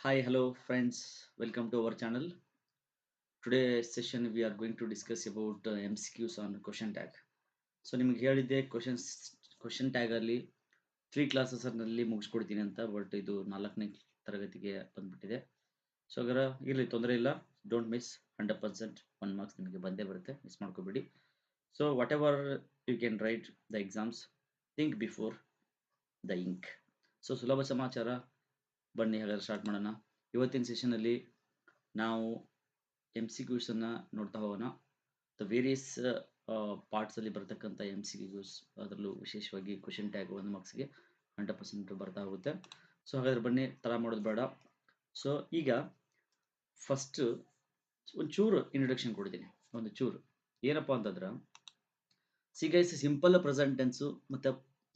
Hi, hello friends. Welcome to our channel. Today's session we are going to discuss about MCQs on question tag. So ನಿಮಗೆ ಹೇಳಿದ್ದೆ question tag ಅಲ್ಲಿ 3 classes ನಲ್ಲಿ ಮುಗಿಸ್ಕೊಡ್ತೀನಿ ಅಂತ, but ಇದು 4ನೇ ತರಗತಿಗೆ ಬಂದ್ಬಿಟ್ಟಿದೆ. ಸೊ ಅದರ ಇರಲಿ, ತೊಂದರೆ ಇಲ್ಲ. Don't miss. 100% 1 ಮಾರ್ಕ್ಸ್ ನಿಮಗೆ ಬಂದೇ ಬರುತ್ತೆ, ಮಿಸ್ ಮಾಡ್ಕೋಬೇಡಿ. So whatever you can write the exams, think before the ink. So ಸುಲಭ ಸಮಾಚಾರ, ಬನ್ನಿ ಹಾಗಾದ್ರೆ ಸ್ಟಾರ್ಟ್ ಮಾಡೋಣ. ಇವತ್ತಿನ ಸೆಷನ್ ಅಲ್ಲಿ ನಾವು MCQs ಅನ್ನ ನೋಡ್ತಾ ಹೋಗೋಣ. ದ ವೇರಿಯಸ್ ಪಾರ್ಟ್ಸ್ ಅಲ್ಲಿ ಬರ್ತಕ್ಕಂಥ MCQs, ಅದರಲ್ಲೂ ವಿಶೇಷವಾಗಿ ಕ್ವಶನ್ ಟ್ಯಾಗ್ 1 ಮಾರ್ಕ್ಸ್ಗೆ 100% ಬರ್ತಾ ಹೋಗುತ್ತೆ. ಸೊ ಹಾಗಾದ್ರೆ ಬನ್ನಿ, ತರ ಮಾಡೋದು ಬೇಡ. ಸೊ ಈಗ ಫಸ್ಟ್ ಒಂಚೂರು ಇಂಟ್ರೊಡಕ್ಷನ್ ಕೊಡ್ತೀನಿ, ಒಂದು ಚೂರು. ಏನಪ್ಪಾ ಅಂತಂದ್ರೆ, see guys, simple present tense ಮತ್ತೆ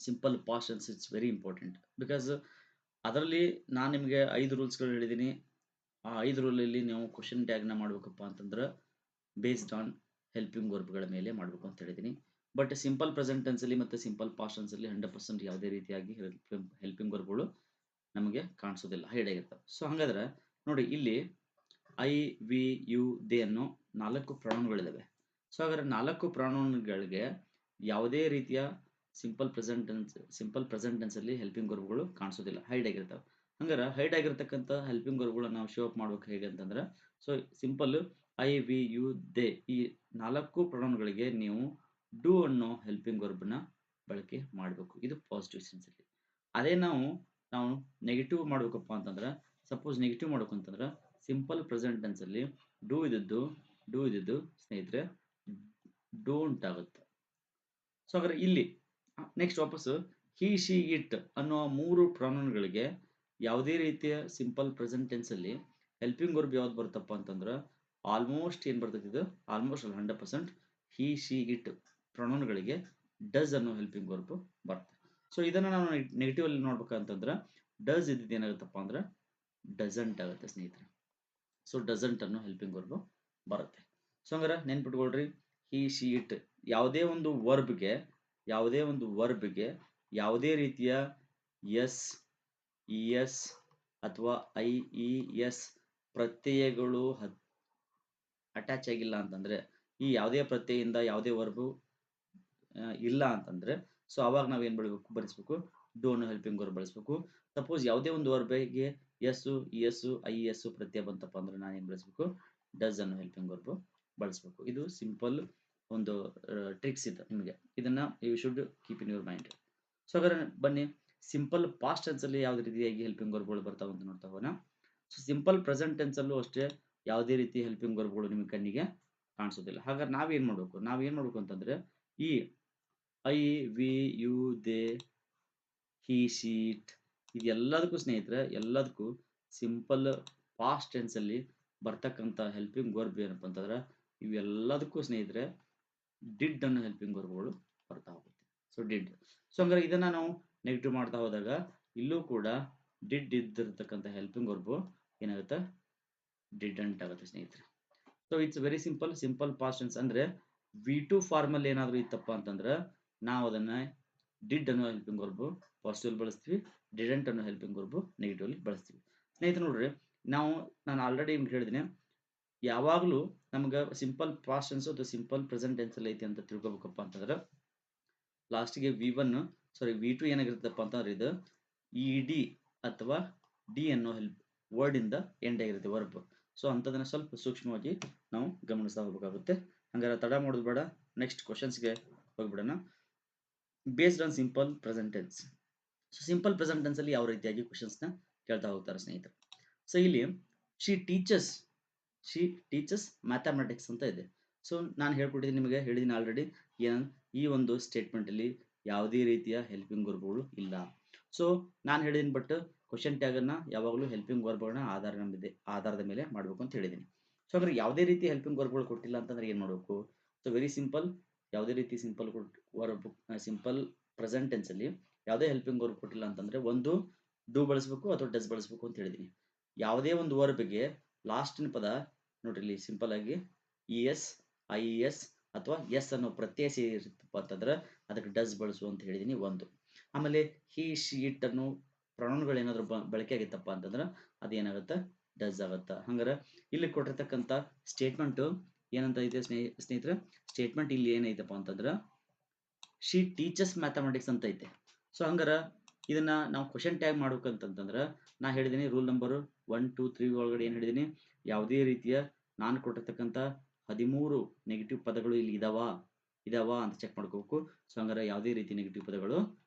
simple past tense it's very important. Because ಅದರಲ್ಲಿ ನಾನು ನಿಮಗೆ 5 ರೂಲ್ಸ್ಗಳು ಹೇಳಿದ್ದೀನಿ. ಆ 5 ರೂಲಲ್ಲಿ ನೀವು ಕ್ವಶನ್ ಟ್ಯಾಗ್ನ ಮಾಡ್ಬೇಕಪ್ಪ ಅಂತಂದ್ರೆ ಬೇಸ್ಡ್ ಆನ್ ಹೆಲ್ಪಿಂಗ್ ವರ್ಬ್ಗಳ ಮೇಲೆ ಮಾಡಬೇಕು ಅಂತ ಹೇಳಿದ್ದೀನಿ. ಬಟ್ ಸಿಂಪಲ್ ಪ್ರೆಸೆಂಟ್ ಟೆನ್ಸಲ್ಲಿ ಮತ್ತು ಸಿಂಪಲ್ ಪಾಸ್ಟ್ ಟೆನ್ಸಲ್ಲಿ 100% ಯಾವುದೇ ರೀತಿಯಾಗಿ ಹೆಲ್ಪಿಂಗ್ ವರ್ಬ್ಗಳು ನಮಗೆ ಕಾಣಿಸೋದಿಲ್ಲ, ಹೈಡ್ ಆಗಿರ್ತವೆ. ಸೊ ಹಾಗಾದ್ರೆ ನೋಡಿ, ಇಲ್ಲಿ ಐ, ವಿ, ಯು, ದೇ ಅನ್ನೋ 4 ಪ್ರೊನೌನ್ಗಳಿದಾವೆ. ಸೊ ಹಾಗಾದ್ರೆ 4 ಪ್ರೊನೌನ್ಗಳಿಗೆ ಯಾವುದೇ ರೀತಿಯ ಸಿಂಪಲ್ ಪ್ರೆಸೆಂಟ್ ಟೆನ್ಸ್ ಅಲ್ಲಿ ಹೆಲ್ಪಿಂಗ್ ವರ್ಬ್ಗಳು ಕಾಣಿಸೋದಿಲ್ಲ, ಹೈಡ್ ಆಗಿರ್ತವೆ. ಹಂಗಾರೆ ಹೈಡ್ ಆಗಿರ್ತಕ್ಕಂಥ ಹೆಲ್ಪಿಂಗ್ ವರ್ಬ್ಗಳನ್ನ ನಾವು ಶೋ ಅಪ್ ಮಾಡ್ಬೇಕು ಹೇಗೆ ಅಂತಂದ್ರೆ, so simple I, we, you, they ಈ 4 ಪ್ರೊನೌನ್ಗಳಿಗೆ ನೀವು ಡೂ ಅನ್ನೋ ಹೆಲ್ಪಿಂಗ್ ವರ್ಬ್ನ ಬಳಕೆ ಮಾಡಬೇಕು. ಇದು ಪಾಸಿಟಿವ್ ಸೆನ್ಸ್ ಅಲ್ಲಿ. ಅದೇ ನಾವು ನೆಗೆಟಿವ್ ಮಾಡ್ಬೇಕಪ್ಪ ಅಂತಂದ್ರೆ, ಸಪೋಸ್ ನೆಗೆಟಿವ್ ಮಾಡ್ಬೇಕಂತಂದ್ರೆ ಸಿಂಪಲ್ ಪ್ರೆಸೆಂಟ್ ಟೆನ್ಸ್ ಅಲ್ಲಿ ಡೂ ಇದ್ದದ್ದು ಸ್ನೇಹಿತರೆ ಡೋಂಟ್ ಆಗುತ್ತೆ. ಸೊ ಹಾಗಾದ್ರೆ ಇಲ್ಲಿ ನೆಕ್ಸ್ಟ್ ವಾಪಸ್ ಹಿ, ಶಿ, ಇಟ್ ಅನ್ನೋ 3 ಪ್ರೊನೌನ್ಗಳಿಗೆ ಯಾವುದೇ ರೀತಿಯ ಸಿಂಪಲ್ ಪ್ರೆಸೆಂಟ್ ಟೆನ್ಸ್ ಅಲ್ಲಿ ಹೆಲ್ಪಿಂಗ್ ವರ್ಬ್ ಯಾವ್ದು ಬರುತ್ತಪ್ಪ ಅಂತಂದ್ರೆ, ಆಲ್ಮೋಸ್ಟ್ ಏನ್ ಬರ್ತೈತಿ, ಇದು ಆಲ್ಮೋಸ್ಟ್ 100% ಹಿ, ಶಿ, ಇಟ್ ಪ್ರೊನೌನ್ಗಳಿಗೆ ಡಸ್ ಅನ್ನೋ ಹೆಲ್ಪಿಂಗ್ ವರ್ಬ್ ಬರುತ್ತೆ. ಸೊ ಇದನ್ನ ನಾವು ನೆಗೆಟಿವ್ ಅಲ್ಲಿ ನೋಡ್ಬೇಕಂತಂದ್ರೆ ಡಸ್ ಇದ್ದಿದ್ದು ಏನಾಗುತ್ತಪ್ಪ ಅಂದ್ರೆ ಡಸಂಟ್ ಆಗುತ್ತೆ ಸ್ನೇಹಿತರೆ. ಸೊ ಡಸಂಟ್ ಅನ್ನೋ ಹೆಲ್ಪಿಂಗ್ ವರ್ಬ್ ಬರುತ್ತೆ. ಸೊ ಹಂಗಾರೆ ನೆನ್ಪಿಟ್ಕೊಳ್ರಿ, ಹಿ, ಶಿ, ಇಟ್ ಯಾವುದೇ ಒಂದು ವರ್ಬ್ಗೆ ಯಾವುದೇ ರೀತಿಯ ಎಸ್, ಇ ಎಸ್ ಅಥವಾ ಐ, ಇ ಎಸ್ ಪ್ರತ್ಯಯಗಳು ಅಟ್ಯಾಚ್ ಆಗಿಲ್ಲ ಅಂತಂದ್ರೆ, ಈ ಯಾವುದೇ ಪ್ರತ್ಯಯದಿಂದ ಯಾವುದೇ ವರ್ಬು ಇಲ್ಲ ಅಂತಂದ್ರೆ, ಸೊ ಅವಾಗ ನಾವೇನ್ ಬಳಸಬೇಕು, ಡೂ ಅನ್ನೋ ಹೆಲ್ಪಿಂಗ್ ವರ್ಬ್ ಬಳಸಬೇಕು. ಸಪೋಸ್ ಯಾವುದೇ ಒಂದು ವರ್ಬ್ಗೆ S, E S, I S ಪ್ರತ್ಯಯ ಬಂತಪ್ಪ ಅಂದ್ರೆ ನಾನು ಏನ್ ಬಳಸಬೇಕು, ಡಸ್ ಅನ್ನೋ ಹೆಲ್ಪಿಂಗ್ ವರ್ಬ್ ಬಳಸಬೇಕು. ಇದು ಸಿಂಪಲ್ ಒಂದು ಟ್ರಿಕ್ಸ್ ಇದೆ ನಿಮಗೆ, ಇದನ್ನ you should keep in your mind. So ಹಾಗಾದ್ರೆ ಬನ್ನಿ, ಸಿಂಪಲ್ ಪಾಸ್ಟ್ ಟೆನ್ಸ್ ಅಲ್ಲಿ ಯಾವ ರೀತಿಯಾಗಿ ಹೆಲ್ಪಿಂಗ್ ವರ್ಬ್ಗಳು ಬರ್ತಾವ ಅಂತ ನೋಡ್ತಾ ಹೋಗೋಣ. ಸೊ ಸಿಂಪಲ್ ಪ್ರೆಸೆಂಟ್ ಟೆನ್ಸ್ ಅಲ್ಲೂ ಅಷ್ಟೇ ಯಾವುದೇ ರೀತಿ ಹೆಲ್ಪಿಂಗ್ ವರ್ಬ್ಗಳು ನಿಮಗೆ ಕಣ್ಣಿಗೆ ಕಾಣಿಸೋದಿಲ್ಲ. ಹಾಗಾದ್ರೆ ನಾವೇನ್ ಮಾಡ್ಬೇಕು ಅಂತಂದ್ರೆ, ಈ I, we, you, they, he, she, it ಇದೆಲ್ಲದಕ್ಕೂ ಸ್ನೇಹಿತರೆ, ಎಲ್ಲದಕ್ಕೂ ಸಿಂಪಲ್ ಪಾಸ್ಟ್ ಟೆನ್ಸ್ ಅಲ್ಲಿ ಬರ್ತಕ್ಕಂಥ ಹೆಲ್ಪಿಂಗ್ ವರ್ಬ್ ಏನಪ್ಪ ಅಂತಂದ್ರೆ, ಇವೆಲ್ಲದಕ್ಕೂ ಸ್ನೇಹಿತರೆ ಡಿಡ್ ಅನ್ನೋ ಹೆಲ್ಪಿಂಗ್ ವರ್ಬ್ಗಳು ಬರ್ತಾ ಹೋಗುತ್ತೆ. So did. ಸೊ ಹಂಗಾರೆ ಇದನ್ನ ನಾವು ನೆಗೆಟಿವ್ ಮಾಡ್ತಾ ಹೋದಾಗ ಇಲ್ಲೂ ಕೂಡ ಡಿಡ್ ಇದ್ದಿರ್ತಕ್ಕಂಥ ಹೆಲ್ಪಿಂಗ್ ವರ್ಬ್ ಏನಾಗುತ್ತೆ, ಡಿಡಂಟ್ ಆಗುತ್ತೆ ಸ್ನೇಹಿತರೆ. So it's very simple past tense ಅಂದ್ರೆ V2 ಫಾರ್ಮಲ್ ಏನಾದ್ರು ಇತ್ತಪ್ಪ ಅಂತಂದ್ರೆ ನಾವು ಅದನ್ನ ಡಿಡ್ ಅನ್ನೋ ಹೆಲ್ಪಿಂಗ್ ವರ್ಬ್ ಪಾಸಿಟಿವ್ ಬಳಸ್ತೀವಿ, ಡಿಡಂಟ್ ಅನ್ನೋ ಹೆಲ್ಪಿಂಗ್ ವರ್ಬ್ ನೆಗೆಟಿವ್ ಅಲ್ಲಿ ಬಳಸ್ತೀವಿ. ಸ್ನೇಹಿತರೆ ನೋಡ್ರಿ, ನಾನು ಆಲ್ರೆಡಿ ನಿಮ್ಗೆ ಹೇಳಿದ್ದೀನಿ, ಯಾವಾಗಲೂ ನಮ್ಗೆ ಸಿಂಪಲ್ ಪಾಸ್ಟ್ ಟೆನ್ಸ್ ಅಥವಾ ಸಿಂಪಲ್ ಪ್ರೆಸೆಂಟ್ ಟೆನ್ಸ್ ಅಲ್ಲಿ ಐತಿ ಅಂತ ತಿಳ್ಕೊಬೇಕಪ್ಪ ಅಂತಂದ್ರೆ ಲಾಸ್ಟ್ಗೆ V2 ಏನಾಗಿರುತ್ತಪ್ಪ ಅಂತಂದ್ರೆ ಇದು ಇ ಡಿ ಅಥವಾ ಡಿ ಅನ್ನೋ ವರ್ಡ್ ಇಂದ ಎಂಡ್ ಆಗಿರುತ್ತೆ ವರ್ಬ್. ಸೊ ಅಂತದನ್ನ ಸ್ವಲ್ಪ ಸೂಕ್ಷ್ಮವಾಗಿ ನಾವು ಗಮನಿಸ್ತಾ ಹೋಗ್ಬೇಕಾಗುತ್ತೆ. ಹಂಗಾರೆ ತಡ ಮಾಡೋದು ಬೇಡ, ನೆಕ್ಸ್ಟ್ ಕ್ವಶನ್ಸ್ಗೆ ಹೋಗ್ಬಿಡೋಣ. Based on simple present tense. So simple present tense ಅಲ್ಲಿ ಯಾವ ರೀತಿಯಾಗಿ ಕ್ವಶನ್ಸ್ ನ ಕೇಳ್ತಾ ಹೋಗ್ತಾರೆ ಸ್ನೇಹಿತರೆ. ಸೊ ಇಲ್ಲಿ ಶಿ ಟೀಚಸ್ ಮ್ಯಾಥಮೆಟಿಕ್ಸ್ ಅಂತ ಇದೆ. ಸೊ ನಾನು ಹೇಳ್ಕೊಟ್ಟಿದ್ದೀನಿ, ನಿಮಗೆ ಹೇಳಿದ್ದೀನಿ ಆಲ್ರೆಡಿ, ಈ ಒಂದು ಸ್ಟೇಟ್ಮೆಂಟ್ ಅಲ್ಲಿ ಯಾವುದೇ ರೀತಿಯ ಹೆಲ್ಪಿಂಗ್ ವರ್ಬ್ಗಳು ಇಲ್ಲ. ಸೊ ನಾನು ಹೇಳಿದ್ದೀನಿ, ಬಟ್ ಕ್ವಶನ್ ಟ್ಯಾಗ್ ಅನ್ನ ಯಾವಾಗಲೂ ಹೆಲ್ಪಿಂಗ್ ವರ್ಬ್ಗಳನ್ನ ಆಧಾರದ ಮೇಲೆ ಮಾಡಬೇಕು ಅಂತ ಹೇಳಿದ್ದೀನಿ. ಸೊ ಹಾಗಾದ್ರೆ ಯಾವುದೇ ರೀತಿ ಹೆಲ್ಪಿಂಗ್ ವರ್ಬ್ಗಳು ಕೊಟ್ಟಿಲ್ಲ ಅಂತಂದ್ರೆ ಏನ್ ಮಾಡಬೇಕು? ಸೊ ವೆರಿ ಸಿಂಪಲ್, ಯಾವುದೇ ರೀತಿ ಸಿಂಪಲ್ ಪ್ರೆಸೆಂಟ್ ಟೆನ್ಸ್ ಅಲ್ಲಿ ಯಾವುದೇ ಹೆಲ್ಪಿಂಗ್ ವರ್ಬ್ ಕೊಟ್ಟಿಲ್ಲ ಅಂತಂದ್ರೆ ಒಂದು ಡೂ ಬಳಸಬೇಕು ಅಥವಾ ಡಸ್ ಬಳಸಬೇಕು ಅಂತ ಹೇಳಿದೀನಿ. ಯಾವುದೇ ಒಂದು ವರ್ಬ್ಗೆ ಲಾಸ್ಟಿನ ಪದ ನೋಡ್ರಿ, ಇಲ್ಲಿ ಸಿಂಪಲ್ ಆಗಿ ಇ ಎಸ್, ಐ ಎಸ್ ಅಥವಾ ಎಸ್ ಅನ್ನೋ ಪ್ರತ್ಯಯ ಸೇರಿರ್ತಪ್ಪ ಅಂತಂದ್ರೆ ಅದಕ್ಕೆ ಡಸ್ ಬಳಸು ಅಂತ ಹೇಳಿದೀನಿ ಒಂದು. ಆಮೇಲೆ ಹಿ, ಶಿ, ಇಟ್ ಅನ್ನೋ ಪ್ರೊನೌನ್ಗಳು ಏನಾದ್ರು ಬಳಕೆ ಆಗಿತ್ತಪ್ಪ ಅಂತಂದ್ರೆ ಅದೇನಾಗುತ್ತೆ ಡಸ್ ಆಗುತ್ತೆ. ಹಂಗಾರೆ ಇಲ್ಲಿ ಕೊಟ್ಟಿರ್ತಕ್ಕಂಥ ಸ್ಟೇಟ್ಮೆಂಟ್ ಏನಂತ ಐತೆ ಸ್ನೇಹಿತರೆ, ಸ್ಟೇಟ್ಮೆಂಟ್ ಇಲ್ಲಿ ಏನೈತಪ್ಪ ಅಂತಂದ್ರೆ ಶಿ ಟೀಚರ್ಸ್ ಮ್ಯಾಥಮೆಟಿಕ್ಸ್ ಅಂತ ಐತೆ. ಸೊ ಹಂಗಾರ ಇದನ್ನ ನಾವು ಕ್ವಶನ್ ಟ್ಯಾಗ್ ಮಾಡ್ಬೇಕಂತಂದ್ರೆ ನಾ ಹೇಳಿದೀನಿ ರೂಲ್ ನಂಬರ್ 1 2 3 ಒಳಗಡೆ ಏನು ಹೇಳಿದೀನಿ, ಯಾವುದೇ ರೀತಿಯ ನಾನು ಕೊಟ್ಟಿರ್ತಕ್ಕಂಥ 13 ನೆಗೆಟಿವ್ ಪದಗಳು ಇಲ್ಲಿ ಇದಾವ ಅಂತ ಚೆಕ್ ಮಾಡ್ಕೋಬೇಕು. ಸೊ ಹಂಗಾರೆ ಯಾವುದೇ ರೀತಿ ನೆಗೆಟಿವ್ ಪದಗಳು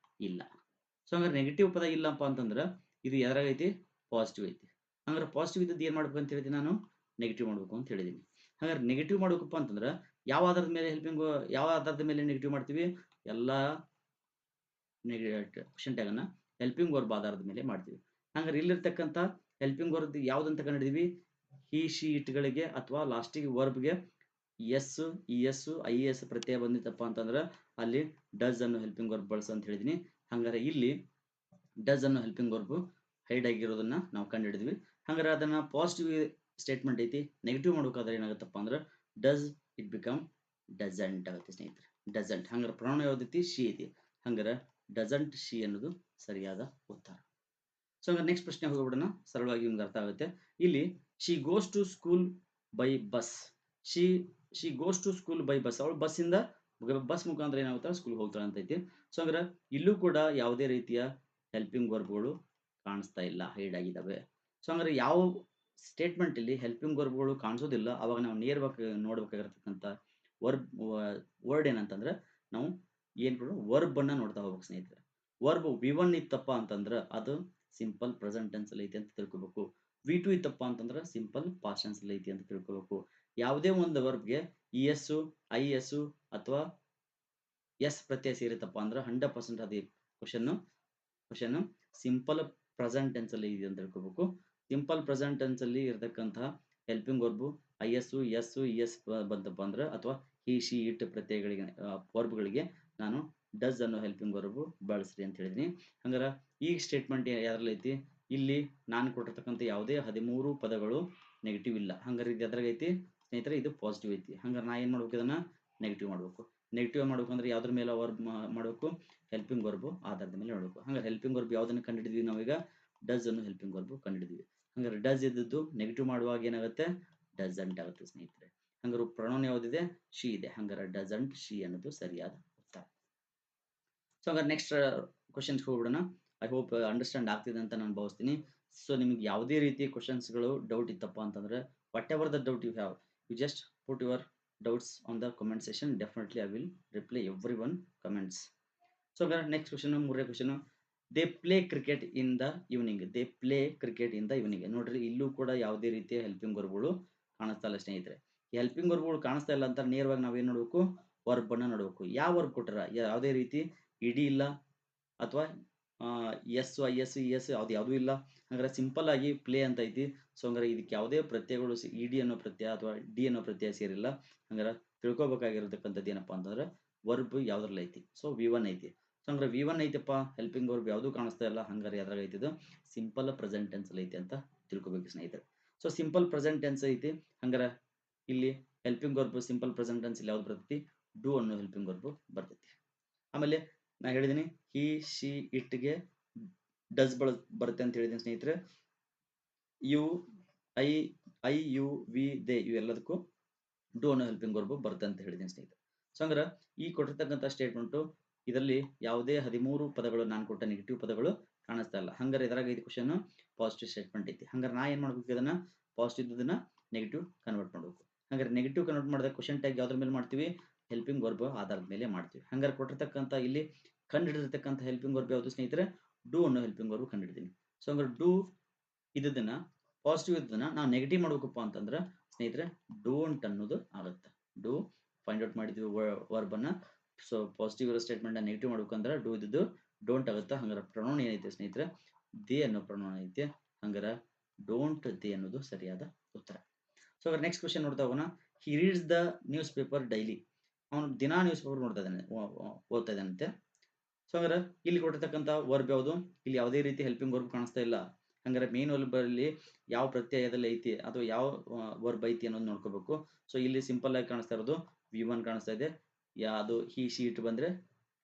ಇಲ್ಲ. ಸೊ ಹಂಗಾರೆ ನೆಗೆಟಿವ್ ಪದ ಇಲ್ಲಪ್ಪ ಅಂತಂದ್ರೆ ಇದು ಎದರಾಗೈತಿ, ಪಾಸಿಟಿವ್ ಐತಿ. ಹಂಗಾರೆ ಪಾಸಿಟಿವ್ ಇದ್ದದ್ದು ಏನು ಮಾಡ್ಬೇಕು ಅಂತ ಹೇಳಿದೀನಿ, ನಾನು ನೆಗೆಟಿವ್ ಮಾಡ್ಬೇಕು ಅಂತ ಹೇಳಿದೀನಿ. ಹಂಗಾರೆ ನೆಗೆಟಿವ್ ಮಾಡ್ಬೇಕಪ್ಪ ಅಂತಂದ್ರೆ ಯಾವ ಆಧಾರದ ಮೇಲೆ ನೆಗೆಟಿವ್ ಮಾಡ್ತೀವಿ, ಎಲ್ಲ ಕ್ವಶನ್ ಟ್ಯಾಗ್ ಅನ್ನ ಹೆಲ್ಪಿಂಗ್ ವರ್ಬ್ ಆಧಾರದ ಮೇಲೆ ಮಾಡ್ತೀವಿ. ಹಂಗಾರೆ ಇಲ್ಲಿರ್ತಕ್ಕಂಥ ಹೆಲ್ಪಿಂಗ್ ವರ್ಬ್ ಯಾವ್ದಂತ ಕಂಡಿದೀವಿ, ಹಿ ಶಿ ಇಟ್ಗಳಿಗೆ ಅಥವಾ ಲಾಸ್ಟಿಗೆ ವರ್ಬ್ಗೆ ಎಸ್ ಇಎಸ್ ಐಎಸ್ ಪ್ರತ್ಯಯ ಬಂದಿತ್ತಪ್ಪ ಅಂತಂದ್ರೆ ಅಲ್ಲಿ ಡಸ್ ಅನ್ನು ಹೆಲ್ಪಿಂಗ್ ವರ್ಬ್ ಬಳಸ ಅಂತ ಹೇಳಿದೀನಿ. ಹಂಗಾರೆ ಇಲ್ಲಿ ಡಸ್ ಅನ್ನು ಹೆಲ್ಪಿಂಗ್ ವರ್ಬ್ ಹೈಡ್ ಆಗಿರೋದನ್ನ ನಾವು ಕಂಡುಹಿಡಿದ್ವಿ. ಹಂಗಾರೆ ಅದನ್ನ ಪಾಸಿಟಿವ್ ಸ್ಟೇಟ್ಮೆಂಟ್ ಐತಿ, ನೆಗೆಟಿವ್ ಮಾಡ್ಬೇಕಾದ್ರೆ ಏನಾಗುತ್ತಪ್ಪ ಅಂದ್ರೆ ಡಸ್ ಇಟ್ ಬಿಕಮ್ ಡಸಂಟ್ ಆಗುತ್ತೆ ಸ್ನೇಹಿತರೆ, ಡಸಂಟ್. ಹಂಗಾರೆ ಪ್ರೊನೌನ್ ಯಾವ್ದೈತಿ, ಶಿ ಐತಿ. ಹಂಗಾರೆ ಡಸಂಟ್ ಶಿ ಅನ್ನೋದು ಸರಿಯಾದ ಉತ್ತರ. ಸೊ ಹಂಗಾರೆ ನೆಕ್ಸ್ಟ್ ಪ್ರಶ್ನೆ ಹೋಗ್ಬಿಡೋಣ, ಸರಳವಾಗಿ ನಿಮ್ಗೆ ಅರ್ಥ ಆಗುತ್ತೆ. ಇಲ್ಲಿ she goes to school by bus. She goes to school by bus, ಅವಳು ಬಸ್ ಮುಖಾಂತರ ಏನಾಗುತ್ತೆ ಸ್ಕೂಲ್ ಹೋಗ್ತಾಳೆ ಅಂತ ಐತಿ. ಸೊ ಹಂಗಾರೆ ಇಲ್ಲೂ ಕೂಡ ಯಾವುದೇ ರೀತಿಯ ಹೆಲ್ಪಿಂಗ್ ವರ್ಬ್ಗಳು ಕಾಣಿಸ್ತಾ ಇಲ್ಲ, ಹೈಡ್ ಆಗಿದ್ದಾವೆ. ಸೊ ಹಂಗಾರೆ ಯಾವ ಸ್ಟೇಟ್ಮೆಂಟ್ ಇಲ್ಲಿ ಹೆಲ್ಪಿಂಗ್ ವರ್ಬ್ಗಳು ಕಾಣಿಸೋದಿಲ್ಲ, ಅವಾಗ ನಾವು ನೇರವಾಗಿ ನೋಡ್ಬೇಕಾಗಿರ್ತಕ್ಕಂಥ ವರ್ಡ್ ಏನಂತಂದ್ರೆ ನಾವು ಏನ್ ವರ್ಬ್ ಅನ್ನ ನೋಡ್ತಾ ಹೋಗ್ಬೇಕು ಸ್ನೇಹಿತರೆ. ವರ್ಬ್ V1 ಇತ್ತಪ್ಪ ಅಂತಂದ್ರೆ ಅದು ಸಿಂಪಲ್ ಪ್ರೆಸೆಂಟ್ ಟೆನ್ಸ್ ಅಲ್ಲಿ ಐತಿ ಅಂತ ತಿಳ್ಕೊಬೇಕು. V2 ಇತ್ತಪ್ಪ ಅಂತಂದ್ರೆ ಸಿಂಪಲ್ ಪಾಸ್ಟ್ ಟೆನ್ಸ್ ಅಲ್ಲಿ ಐತಿ ಅಂತ ತಿಳ್ಕೊಬೇಕು. ಯಾವುದೇ ಒಂದು ವರ್ಬ್ಗೆ ES IS ಅಥವಾ ಎಸ್ ಪ್ರತ್ಯಯ ಸೇರಿತಪ್ಪ ಅಂದ್ರೆ 100% ಅದೇ ಕ್ವಶನ್ ಸಿಂಪಲ್ ಪ್ರೆಸೆಂಟ್ ಟೆನ್ಸ್ ಅಲ್ಲಿ ಇದೆ ಅಂತ ತಿಳ್ಕೊಬೇಕು. ಸಿಂಪಲ್ ಪ್ರೆಸೆಂಟ್ ಟೆನ್ಸ್ ಅಲ್ಲಿ ಇರತಕ್ಕಂತಹ helping verb IS S ES ಬಂತಪ್ಪ ಅಂದ್ರೆ ಅಥವಾ ಹಿ ಶಿ ಇಟ್ ಪ್ರತ್ಯಯಗಳಿಗೆ ವರ್ಬ್ಗಳಿಗೆ ನಾನು ಡಸ್ ಅನ್ನೋ ಹೆಲ್ಪಿಂಗ್ ವರ್ಬ್ ಬಳಸ್ರಿ ಅಂತ ಹೇಳಿದೀನಿ. ಹಂಗಾರ ಈ ಸ್ಟೇಟ್ಮೆಂಟ್ ಯಾವ್ದ್ರಲ್ಲಿ ಐತಿ, ಇಲ್ಲಿ ನಾನು ಕೊಟ್ಟಿರ್ತಕ್ಕಂಥ ಯಾವುದೇ 13 ಪದಗಳು ನೆಗೆಟಿವ್ ಇಲ್ಲ. ಹಂಗಾರೆ ಇದು ಎದ್ರಾಗೈತಿ ಸ್ನೇಹಿತರೆ, ಇದು ಪಾಸಿಟಿವ್ ಐತಿ. ಹಂಗಾರೆ ನಾ ಏನ್ ಮಾಡ್ಬೇಕು, ಇದನ್ನ ನೆಗೆಟಿವ್ ಮಾಡ್ಬೇಕು. ನೆಗೆಟಿವ್ ಮಾಡ್ಬೇಕು ಅಂದ್ರೆ ಯಾವ್ದ್ರ ಮೇಲೆ ವರ್ಬ್ ಮಾಡಬೇಕು, ಹೆಲ್ಪಿಂಗ್ ವರ್ಬ್ ಆಧಾರದ ಮೇಲೆ ಮಾಡಬೇಕು. ಹಂಗಾರೆ ಹೆಲ್ಪಿಂಗ್ ವರ್ಬ್ ಯಾವ್ದನ್ನ ಕಂಡಿಡಿದ್ವಿ ನಾವೀಗ, ಡಸ್ ಅನ್ನು ಹೆಲ್ಪಿಂಗ್ ವರ್ಬ್ ಕಂಡಿಡಿದ್ವಿ. ಹಂಗಾರೆ ಡಸ್ ಇದ್ದದ್ದು ನೆಗೆಟಿವ್ ಮಾಡುವಾಗ ಏನಾಗುತ್ತೆ, ಡಸಂಟ್ ಆಗುತ್ತೆ ಸ್ನೇಹಿತರೆ. ಹಂಗಾರೆ ಪ್ರೊನೌನ್ ಯಾವ್ದಿದೆ, ಶಿ ಇದೆ. ಹಂಗಾರೆ ಡಸಂಟ್ ಶಿ ಅನ್ನೋದು ಸರಿಯಾದ ಉತ್ತರ. ಸೊ ಹಂಗಾರೆ ನೆಕ್ಸ್ಟ್ ಕ್ವಶನ್ಸ್ ಹೋಗ್ಬಿಡೋಣ. ಐ ಹೋಪ್ ಅಂಡರ್ಸ್ಟ್ಯಾಂಡ್ ಆಗ್ತಿದೆ ಅಂತ ನಾನು ಭಾವಿಸ್ತೀನಿ. ಸೊ ನಿಮ್ಗೆ ಯಾವುದೇ ರೀತಿಯ ಕ್ವಶನ್ಸ್ಗಳು ಡೌಟ್ ಇತ್ತಪ್ಪ ಅಂತಂದ್ರೆ whatever the doubt you have, you just put your doubts on the comment session. Definitely I will reply every one comments. So ಹಂಗಾರೆ ನೆಕ್ಸ್ಟ್ ಕ್ವಶನ್, ಮೂರನೇ question, they play cricket in the evening. They play cricket in the evening. ನೋಡ್ರಿ ಇಲ್ಲೂ ಕೂಡ ಯಾವುದೇ ರೀತಿಯ helping ವರ್ಬ್ಗಳು ಕಾಣಿಸ್ತಾ ಇಲ್ಲ ಸ್ನೇಹಿತರೆ. ಈ ಹೆಲ್ಪಿಂಗ್ ವರ್ಬ್ಗಳು ಕಾಣಿಸ್ತಾ ಇಲ್ಲ ಅಂತ ನೇರವಾಗಿ ನಾವೇನ್ ನೋಡ್ಬೇಕು, ವರ್ಬ್ ಅನ್ನ ನೋಡ್ಬೇಕು. ಯಾವ ವರ್ಬ್ ಕೊಟ್ಟರ, ಯಾವುದೇ ರೀತಿ ಇಡಿ ಇಲ್ಲ ಅಥವಾ ಎಸ್ IS ES ಯಾವ್ದು ಇಲ್ಲ. ಹಂಗಾರೆ ಸಿಂಪಲ್ ಆಗಿ ಪ್ಲೇ ಅಂತ ಐತಿ. ಸೊ ಹಂಗಾರೆ ಇದಕ್ಕೆ ಯಾವುದೇ ಪ್ರತ್ಯಯಗಳು ಇಡಿ ಅನ್ನೋ ಪ್ರತ್ಯಯ ಅಥವಾ ಡಿ ಅನ್ನೋ ಪ್ರತ್ಯಯ ಸೇರಿಲ್ಲ. ಹಂಗಾರೆ ತಿಳ್ಕೊಬೇಕಾಗಿರತಕ್ಕಂಥದ್ದು ಏನಪ್ಪಾ ಅಂತಂದ್ರೆ ವರ್ಬ್ ಯಾವ್ದ್ರಲ್ಲಿ ಐತಿ, ಸೊ V1 ಐತಿ. ಸೊ ಹಂಗಾರೆ V1 ಐತಪ್ಪ, ಹೆಲ್ಪಿಂಗ್ ವರ್ಬ್ ಯಾವ್ದು ಕಾಣಿಸ್ತಾ ಇಲ್ಲ. ಹಂಗಾರೆ ಯಾವ್ದ್ರಾಗ ಐತಿದು ಸಿಂಪಲ್ ಪ್ರೆಸೆಂಟ್ ಟೆನ್ಸ್ ಅಲ್ಲಿ ಐತಿ ಅಂತ ತಿಳ್ಕೊಬೇಕು ಸ್ನೇಹಿತರೆ. ಸೊ ಸಿಂಪಲ್ ಪ್ರೆಸೆಂಟ್ ಟೆನ್ಸ್ ಐತಿ. ಹಂಗಾರೆ ಇಲ್ಲಿ helping verb simple present tense ಇಲ್ಲಿ ಯಾವ್ದು ಬರ್ತೈತಿ, ಡೂ ಅನ್ನೋ ಹೆಲ್ಪಿಂಗ್ ವರ್ಬ್ ಬರ್ತೈತಿ. ಆಮೇಲೆ ನಾ ಹೇಳಿದೀನಿ ಹಿ ಶಿ ಇಟ್ಗೆ ಡಸ್ ಬರುತ್ತೆ ಅಂತ ಹೇಳಿದೀನಿ ಸ್ನೇಹಿತರೆ. You I you we they ಇವೆಲ್ಲದಕ್ಕೂ ಡೂ ಅನ್ನೋ ಹೆಲ್ಪಿಂಗ್ ವರ್ಬ್ ಬರುತ್ತೆ ಅಂತ ಹೇಳಿದೀನಿ ಸ್ನೇಹಿತರೆ. ಸೊ ಹಂಗಾರೆ ಈ ಕೊಟ್ಟಿರ್ತಕ್ಕಂಥ ಸ್ಟೇಟ್ಮೆಂಟ್ ಇದರಲ್ಲಿ ಯಾವುದೇ 13 ಪದಗಳು ನಾನು ಕೊಟ್ಟ ನೆಗೆಟಿವ್ ಪದಗಳು ಕಾಣಿಸ್ತಾ ಇಲ್ಲ. ಹಂಗಾರೆ ಇದರಾಗ ಐದು ಕ್ವಶನ್ ಪಾಸಿಟಿವ್ ಸ್ಟೇಟ್ಮೆಂಟ್ ಐತಿ. ಹಂಗಾರೆ ನಾ ಏನ್ ಮಾಡ್ಬೇಕು, ಇದನ್ನ ಪಾಸಿಟಿವ್ ಇದ್ದದನ್ನ ನೆಗೆಟಿವ್ ಕನ್ವರ್ಟ್ ಮಾಡ್ಬೇಕು. ಹಂಗಾರೆ ನೆಗೆಟಿವ್ ಕನ್ವರ್ಟ್ ಮಾಡಿದಾಗ ಕ್ವಶನ್ ಟ್ಯಾಗ್ ಯಾವ್ದ್ರ ಮೇಲೆ ಮಾಡ್ತೀವಿ, ಹೆಲ್ಪಿಂಗ್ ವರ್ಬ್ ಆಧಾರದ ಮೇಲೆ ಮಾಡ್ತೀವಿ. ಹಂಗಾರೆ ಕೊಟ್ಟಿರ್ತಕ್ಕಂಥ ಇಲ್ಲಿ ಕಂಡುಹಿಡಿದಿರ್ತಕ್ಕಂಥ ಹೆಲ್ಪಿಂಗ್ ವರ್ಬ್ ಯಾವುದು ಸ್ನೇಹಿತರೆ, ಡೂ ಅನ್ನೋ ಹೆಲ್ಪಿಂಗ್ ವರ್ಬ್ ಕಂಡುಹಿಡಿದೀನಿ. ಸೊ ಹಂಗಾರೆ ಡೂ ಇದನ್ನ ಪಾಸಿಟಿವ್ ಇದ್ದದನ್ನ ನಾವು ನೆಗೆಟಿವ್ ಮಾಡ್ಬೇಕಪ್ಪ ಅಂತಂದ್ರೆ ಸ್ನೇಹಿತರೆ ಡೋಂಟ್ ಅನ್ನೋದು ಆಗುತ್ತೆ. ಡೂ ಫೈಂಡ್ ಔಟ್ ಮಾಡಿದ್ವಿ ವರ್ಬ್ ಅನ್ನ. ಸೊ ಪಾಸಿಟಿವ್ ಇರೋ ಸ್ಟೇಟ್ಮೆಂಟ್ ನೆಗೆಟಿವ್ ಮಾಡ್ಬೇಕಂದ್ರೆ ಡೂ ಇದ್ದು ಡೋಂಟ್ ಆಗುತ್ತೆ. ಹಂಗಾರೆ ಪ್ರೊನೌನ್ ಏನೈತೆ ಸ್ನೇಹಿತರೆ, ದೇ ಅನ್ನೋ ಪ್ರೊನೌನ್ ಐತೆ. ಹಂಗಾರೆ ಡೋಂಟ್ ದೇ ಅನ್ನೋದು ಸರಿಯಾದ ಉತ್ತರ. ಸೊ ಹಾಗಾದ್ರೆ ನೆಕ್ಸ್ಟ್ ಕ್ವಶನ್ ನೋಡ್ತಾ ಹೋಗೋಣ. He reads the newspaper daily. ಅವನು ದಿನಾ ನ್ಯೂಸ್ ಪೇಪರ್ ನೋಡ್ತಾ ಇದ್ದಾನೆ, ಓದ್ತಾ ಇದ್ದಾನಂತೆ. ಸೊ ಹಾಗಾದ್ರೆ ಇಲ್ಲಿ ಕೊಟ್ಟಿರ್ತಕ್ಕಂಥ ವರ್ಬ್ ಯಾವುದು, ಇಲ್ಲಿ ಯಾವುದೇ ರೀತಿ ಹೆಲ್ಪಿಂಗ್ ವರ್ಬ್ ಕಾಣಿಸ್ತಾ ಇಲ್ಲ. ಹಂಗಾರೆ ಮೇನ್ ವರ್ಬ್ ಅಲ್ಲಿ ಯಾವ ಪ್ರತ್ಯಯದಲ್ಲಿ ಐತಿ ಅಥವಾ ಯಾವ ವರ್ಬ್ ಐತಿ ಅನ್ನೋದು ನೋಡ್ಕೋಬೇಕು. ಸೊ ಇಲ್ಲಿ ಸಿಂಪಲ್ ಆಗಿ ಕಾಣಿಸ್ತಾ ಇರೋದು V1 ಕಾಣಿಸ್ತಾ ಇದೆ. ಯಾವುದು ಹಿ ಶಿ ಇಟ್ ಬಂದ್ರೆ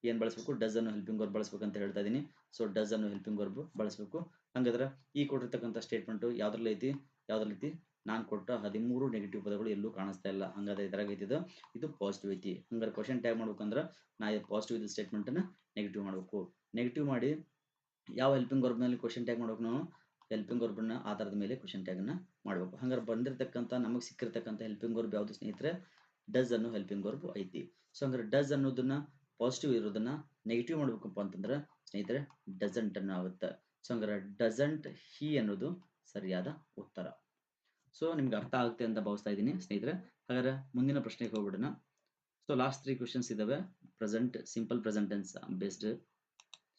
ಏನ್ ಬಳಸಬೇಕು, ಡಸ್ ಅನ್ನು ಹೆಲ್ಪಿಂಗ್ ವರ್ಬ್ ಬಳಸಬೇಕು ಅಂತ ಹೇಳ್ತಾ ಇದೀನಿ. ಸೊ ಡಸ್ ಅನ್ನು ಹೆಲ್ಪಿಂಗ್ ವರ್ಬ್ ಬಳಸಬೇಕು. ಹಂಗಾದ್ರೆ ಈ ಕೊಟ್ಟಿರ್ತಕ್ಕಂಥ ಸ್ಟೇಟ್ಮೆಂಟ್ ಯಾವ್ದ್ರಲ್ಲಿ ಐತಿ ನಾನು ಕೊಟ್ಟ 13 ನೆಗೆಟಿವ್ ಪದಗಳು ಎಲ್ಲೂ ಕಾಣಿಸ್ತಾ ಇಲ್ಲ. ಹಂಗಾದ್ರೆ ಇದ್ರಾಗ ಐತಿದು ಇದು ಪಾಸಿಟಿವ್ ಐತಿ. ಹಂಗಾರೆ ಕ್ವಶನ್ ಟ್ಯಾಗ್ ಮಾಡ್ಬೇಕಂದ್ರೆ ನಾ ಪಾಸಿಟಿವ್ ಇದ್ದ ಸ್ಟೇಟ್ಮೆಂಟ್ ಅನ್ನ ನೆಗೆಟಿವ್ ಮಾಡಬೇಕು. ನೆಗೆಟಿವ್ ಮಾಡಿ ಯಾವ ಹೆಲ್ಪಿಂಗ್ ವರ್ಬ್ ನಲ್ಲಿ ಕ್ವಶನ್ ಟ್ಯಾಗ್ ಮಾಡ್ಬೇಕು ನಾವು ಹೆಲ್ಪಿಂಗ್ ವರ್ಬ್ ನ ಆಧಾರದ ಮೇಲೆ ಕ್ವಶನ್ ಟ್ಯಾಗ್ ಅನ್ನ ಮಾಡಬೇಕು. ಹಂಗಾರೆ ಬಂದಿರತಕ್ಕಂಥ ನಮಗೆ ಸಿಕ್ಕಿರ್ತಕ್ಕಂಥ ಹೆಲ್ಪಿಂಗ್ ವರ್ಬ್ ಯಾವ್ದು ಸ್ನೇಹಿತರೆ ಡಸ್ ಅನ್ನೋ ಹೆಲ್ಪಿಂಗ್ ವರ್ಬ್ ಐತಿ. ಸೊ ಹಂಗಾರೆ ಡಸ್ ಅನ್ನೋದನ್ನ ಪಾಸಿಟಿವ್ ಇರೋದನ್ನ ನೆಗೆಟಿವ್ ಮಾಡ್ಬೇಕಪ್ಪ ಅಂತಂದ್ರೆ ಸ್ನೇಹಿತರೆ ಡಸಂಟ್ ಅನ್ನ ಆಗುತ್ತೆ. ಸೊ ಹಂಗಾರೆ ಡಸಂಟ್ ಹಿ ಅನ್ನೋದು ಸರಿಯಾದ ಉತ್ತರ. ಸೊ ನಿಮ್ಗೆ ಅರ್ಥ ಆಗುತ್ತೆ ಅಂತ ಭಾವಿಸ್ತಾ ಇದ್ದೀನಿ ಸ್ನೇಹಿತರೆ. ಹಾಗಾದ್ರೆ ಮುಂದಿನ ಪ್ರಶ್ನೆಗೆ ಹೋಗ್ಬಿಡೋಣ. ಸೊ ಲಾಸ್ಟ್ 3 ಕ್ವಶನ್ಸ್ ಇದಾವೆ present simple present tense based.